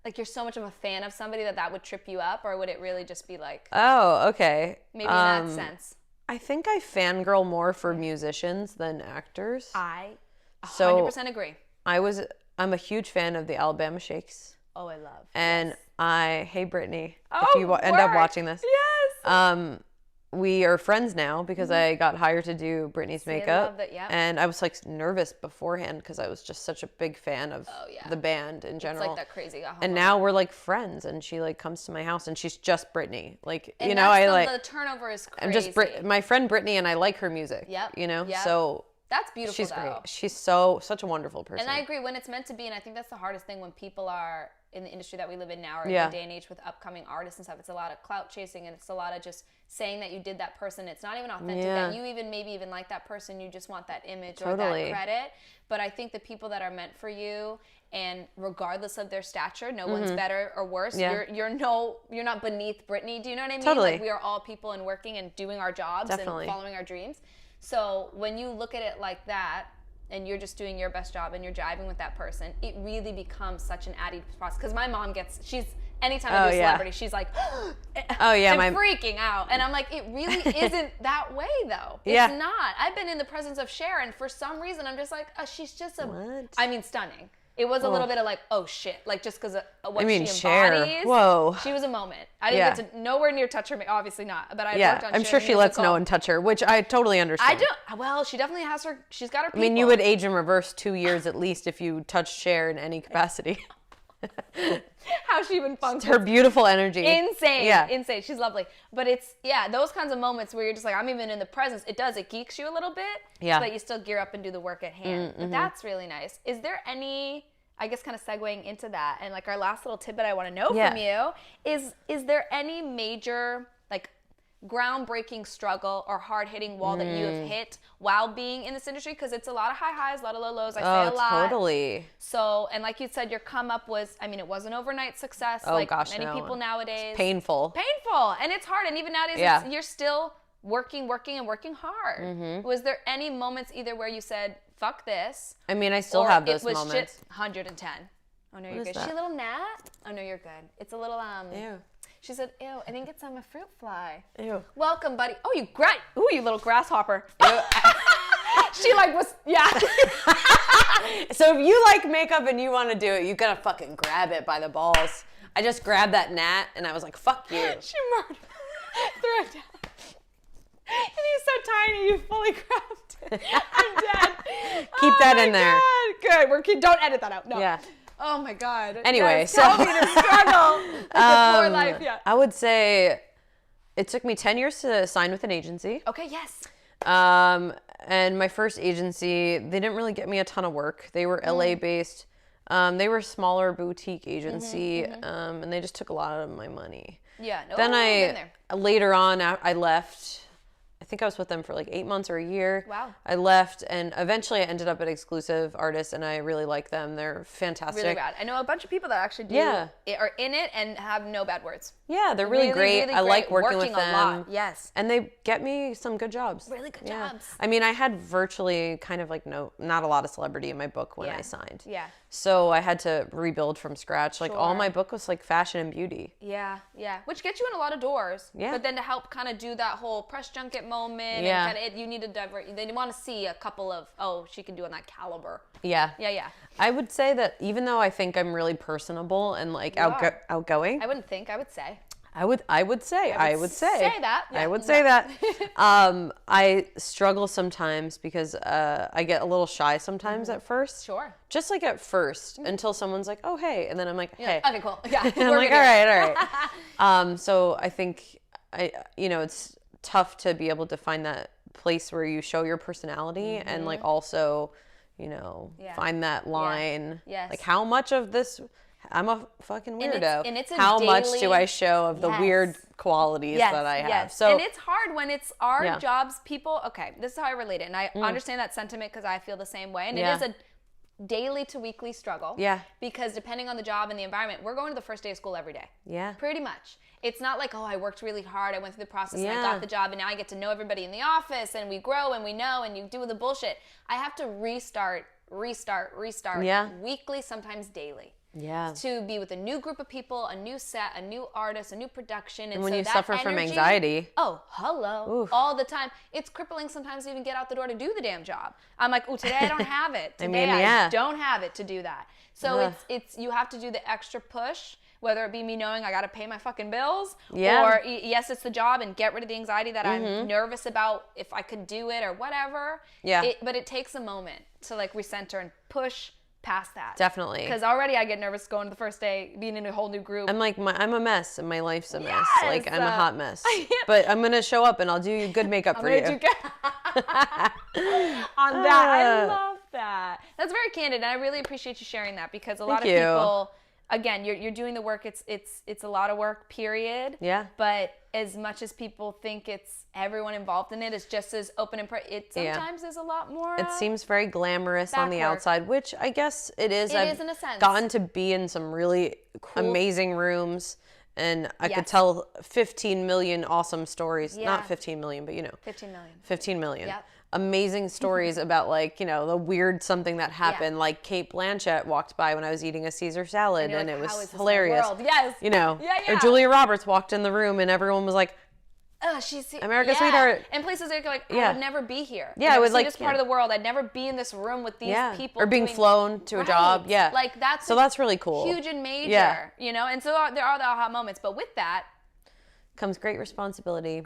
like you're so much of a fan of somebody that would trip you up, or would it really just be like oh, okay. Maybe in that sense. I think I fangirl more for musicians than actors. I 100% agree. I'm a huge fan of the Alabama Shakes. Oh, I love. And hey Brittany, if you end up watching this. Yes. We are friends now because I got hired to do Brittany's makeup. I love that, yeah. And I was like nervous beforehand because I was just such a big fan of the band in general. It's like that crazy. And now we're like friends, and she like comes to my house, and she's just Brittany. Like and the turnover is crazy. I'm just my friend Brittany, and I like her music. Yep. You know, yep. So that's beautiful. She's though. great. She's such a wonderful person. And I agree when it's meant to be, and I think that's the hardest thing when people are in the industry that we live in now, or in the day and age with upcoming artists and stuff. It's a lot of clout chasing, and it's a lot of just saying that you did that person. It's not even authentic that you maybe even like that person. You just want that image or that credit. But I think the people that are meant for you, and regardless of their stature, no one's better or worse. Yeah. You're not beneath Brittany. Do you know what I mean? Totally. Like we are all people and working and doing our jobs and following our dreams. So when you look at it like that, and you're just doing your best job and you're jiving with that person, it really becomes such an added process. Because my mom anytime I do a celebrity, she's like, I'm freaking out. And I'm like, it really isn't that way though. It's not. I've been in the presence of Cher, and for some reason I'm just like, she's just stunning. It was a little bit of like, oh shit, like just because of what she embodies. Cher. Whoa. She was a moment. I didn't get to nowhere near touch her, obviously not. But I worked on I'm sure she lets no one touch her, which I totally understand. I do. Well, she definitely has she's got her people. I mean, you would age in reverse 2 years at least if you touched Cher in any capacity. How she even functions. Her beautiful energy. Insane. Yeah. Insane. She's lovely. But it's, those kinds of moments where you're just like, I'm even in the presence. It geeks you a little bit. Yeah. But you still gear up and do the work at hand. Mm-hmm. But that's really nice. Is there any, I guess kind of segueing into that, and like our last little tidbit I want to know from you, is there any major, like, groundbreaking struggle or hard-hitting wall that you have hit while being in this industry? Because it's a lot of high highs, a lot of low lows. I say a lot. Totally. So, and like you said, your come up was, I mean, it was an overnight success. Like many people nowadays. It's painful. And it's hard. And even nowadays, you're still working hard. Mm-hmm. Was there any moments either where you said, fuck this? I mean, I still have those moments. It was shit 110. Oh, no, you're good. Is she a little gnat? Oh, no, you're good. It's a little, Ew. She said, ew, I think it's on a fruit fly. Ew. Welcome, buddy. Oh, you little grasshopper. She was. So if you like makeup and you want to do it, you gotta fucking grab it by the balls. I just grabbed that gnat and I was like, fuck you. She murdered. Threw it down. And he's so tiny, you fully grabbed it. I'm dead. Keep that in there. God. Good. Don't edit that out. No. Yeah. Oh my God. Anyway, yes, tell me the struggle. Poor life, I would say it took me 10 years to sign with an agency. Okay, yes. And my first agency, they didn't really get me a ton of work. They were LA based. They were a smaller boutique agency, and they just took a lot of my money. Yeah. No, then later on, I left. I think I was with them for like 8 months or a year. Wow. I left, and eventually I ended up at Exclusive Artists, and I really like them. They're fantastic. Really rad. I know a bunch of people that actually are in it and have no bad words. Yeah, they're really great. Really I like working with them. A lot. Yes. And they get me some good jobs. Really good jobs. I mean, I had virtually kind of like not a lot of celebrity in my book when I signed. Yeah. So I had to rebuild from scratch. Like all my book was like fashion and beauty. Yeah, yeah. Which gets you in a lot of doors. Yeah. But then to help kind of do that whole press junket moment, and kind of you need to divert. They want to see a couple of, she can do on that caliber. Yeah. Yeah, yeah. I would say that even though I think I'm really personable and like outgoing. I wouldn't think. I would say. I would say that. Yeah, I would say that. I struggle sometimes because I get a little shy sometimes at first. Sure. Just like at first until someone's like, oh, hey. And then I'm like, hey. Okay, cool. Yeah. And I'm like, all right. So I think, it's tough to be able to find that place where you show your personality and like also you know, find that line. Yes. Like, how much of this, I'm a fucking weirdo. And it's how much do I show of the weird qualities that I have? So, and it's hard when it's our jobs, people, okay, this is how I relate it. And I understand that sentiment because I feel the same way. And it is a daily to weekly struggle. Yeah. Because depending on the job and the environment, we're going to the first day of school every day. Yeah. Pretty much. It's not like, I worked really hard, I went through the process and I got the job and now I get to know everybody in the office and we grow and we know and you do the bullshit. I have to restart weekly, sometimes daily. Yeah. To be with a new group of people, a new set, a new artist, a new production. And when so you suffer from anxiety. Oh, hello. Oof. All the time. It's crippling sometimes to even get out the door to do the damn job. I'm like, today I don't have it. Today I don't have it to do that. So it's you have to do the extra push, whether it be me knowing I got to pay my fucking bills, or yes, it's the job and get rid of the anxiety that I'm nervous about if I could do it or whatever. Yeah. But it takes a moment to like recenter and push past that. Definitely. Because already I get nervous going to the first day, being in a whole new group. I'm like, I'm a mess and my life's a mess. Like, I'm a hot mess. But I'm going to show up and I'll do good makeup for you. On that. I love that. That's very candid. And I really appreciate you sharing that because a lot of people, again, you're doing the work. It's a lot of work, period. Yeah. But as much as people think it's everyone involved in it is just as open and it sometimes is a lot more. It seems very glamorous on the outside, which I guess it is. It is in a sense. Gotten to be in some really amazing rooms, and I could tell 15 million awesome stories. Yeah. Not 15 million, but 15 million. 15 million. Yep. Amazing stories about like, the weird something that happened. Like Kate Blanchett walked by when I was eating a Caesar salad and it was hilarious. Yes. Or Julia Roberts walked in the room and everyone was like, she's America's sweetheart. And places they're like, I would never be here. Yeah, I would like this part of the world. I'd never be in this room with these people. Or being flown to a job. Yeah. Like that's really cool. Huge and major. And so there are the aha moments. But with that comes great responsibility.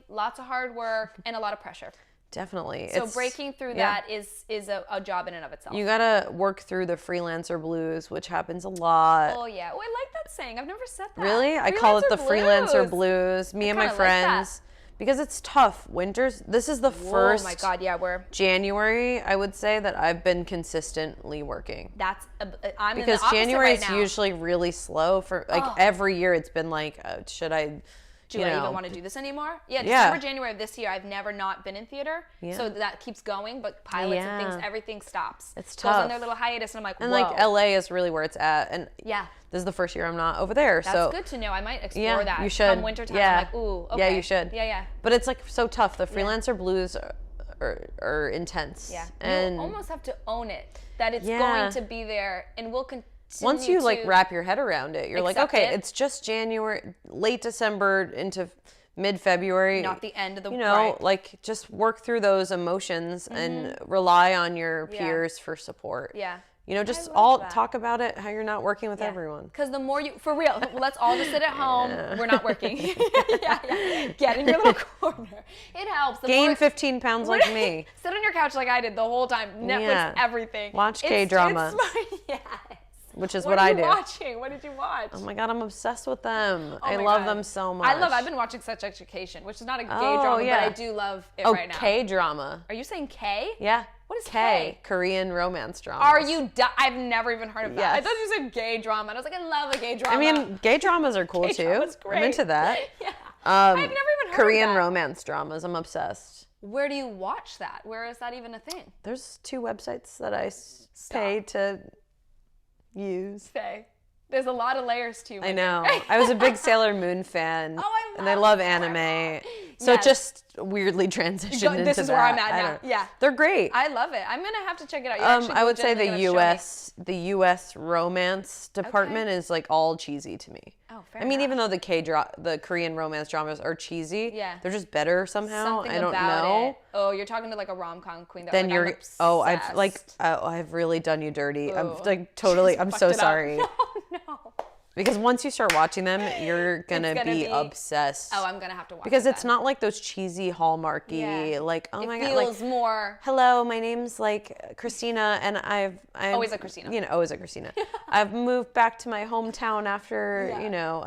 Lots of hard work, and a lot of pressure. Definitely. So breaking through that is a job in and of itself. You gotta work through the freelancer blues, which happens a lot. Oh yeah. Oh, I like that saying. I've never said that. Really? I call it the freelancer blues. Me and my friends. Because it's tough. This is the first. Oh my God, yeah, January, I would say, that I've been consistently working. I'm because in the opposite January right is now. Usually really slow for every year. It's been like, should I? Do I even want to do this anymore? Yeah, December, January of this year, I've never not been in theater. Yeah. So that keeps going, but pilots and things, everything stops. It's tough. Goes on their little hiatus, and I'm like, whoa. And like LA is really where it's at. And this is the first year I'm not over there. That's good to know. I might explore that. You should. Come wintertime, I'm like, ooh, okay. Yeah, you should. Yeah. But it's like so tough. The freelancer blues are intense. Yeah. And you almost have to own it, that it's going to be there, and we'll continue. Once you like wrap your head around it, you're like, okay, it's just January, late December into mid-February. Not the end of the like just work through those emotions and rely on your peers for support. Yeah. Just talk about it, how you're not working with everyone. Because the more for real, let's all just sit at home. We're not working. Get in your little corner. It helps. Gain 15 pounds like me. Sit on your couch like I did the whole time. Netflix, everything. Watch K-drama. Which is what I do. What did you watch? Oh my God, I'm obsessed with them. I love them so much. I've been watching Sex Education, which is not a gay drama, but I do love it right now. K-drama. Are you saying K? Yeah. What is K? Korean romance drama. Are you I've never even heard of that. Yes. I thought you said gay drama, and I was like, I love a gay drama. I mean, gay dramas are cool too. Great. I'm into that. Yeah. I've never even heard Korean of that. romance dramas. I'm obsessed. Where do you watch that? Where is that even a thing? There's 2 websites that I pay to use. Faye. There's a lot of layers to you. I know. I was a big Sailor Moon fan. And I love anime. So it just weirdly transitioned into that. This is where I'm at now. Yeah. They're great. I love it. I'm going to have to check it out. I would say the US romance department is like all cheesy to me. Oh, fair enough. Even though the Korean romance dramas are cheesy, they're just better somehow. Something I don't about know. It. Oh, you're talking to like a rom-com queen. Then you're I've really done you dirty. I'm like totally. I'm so sorry. No. Because once you start watching them, you're gonna be obsessed. Oh, I'm gonna have to watch. Because it's not like those cheesy Hallmarky, like my God, it feels more. Hello, my name's like Christina, and I'm always a Christina. Always a Christina. I've moved back to my hometown after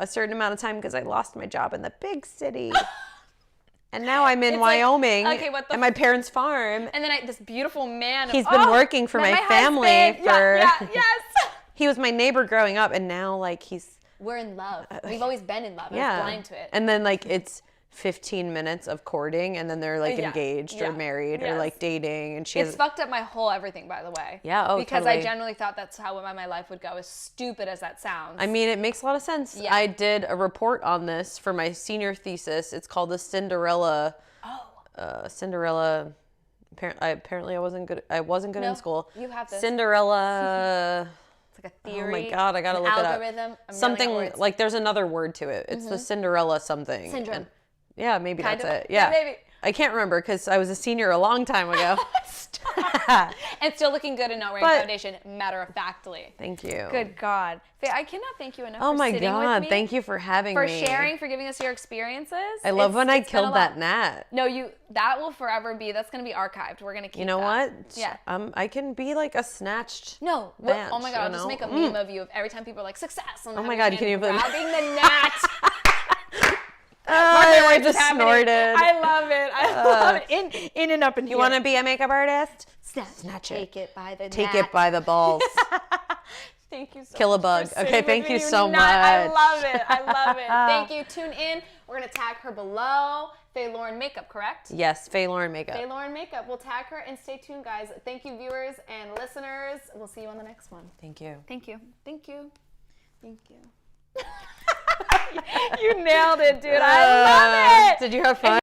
a certain amount of time because I lost my job in the big city. And now I'm in Wyoming like, okay, at my parents' farm. And then this beautiful man. He's been working for my family for... Yes. He was my neighbor growing up, and now, like, we're in love. We've always been in love. Yeah. I was blind to it. And then, like, it's 15 minutes of courting, and then they're, like, engaged or married or, like, dating. And it's fucked up my whole everything, by the way. Yeah, because totally. I generally thought that's how my life would go, as stupid as that sounds. I mean, it makes a lot of sense. Yeah. I did a report on this for my senior thesis. It's called the Cinderella... Cinderella. Apparently, I wasn't good in school. You have this. Cinderella. It's like a theory. Oh my God, I gotta look algorithm. it up. Something like there's anher word to it. It's the Cinderella something. Syndrome. Yeah, maybe that's it. Yeah, maybe. I can't remember because I was a senior a long time ago. Stop. And still looking good and not wearing foundation, matter of factly. Thank you. Good God. Faye, I cannot thank you enough for sitting with me. Oh my God, thank you for having me. For sharing, for giving us your experiences. I love when I killed that gnat. No, that will forever be, that's going to be archived. We're going to keep You know that. what? Yeah. I can be like a snatched No. gnat, Oh my God, I'll just make a meme of you of every time people are like, success. Oh my God, can you believe grabbing the gnat. I just snorted. I love it. I love it. In and up in here. You want to be a makeup artist? Snatch it. Take it by the Take it by the balls. Thank you so much. Kill a bug. Okay, thank you so much. I love it. I love it. Thank you. Tune in. We're going to tag her below. Faye Lauren Makeup, correct? Yes, Faye Lauren Makeup. Faye Lauren Makeup. We'll tag her and stay tuned, guys. Thank you, viewers and listeners. We'll see you on the next one. Thank you. Thank you. Thank you. Thank you. You nailed it, dude. I love it. Did you have fun?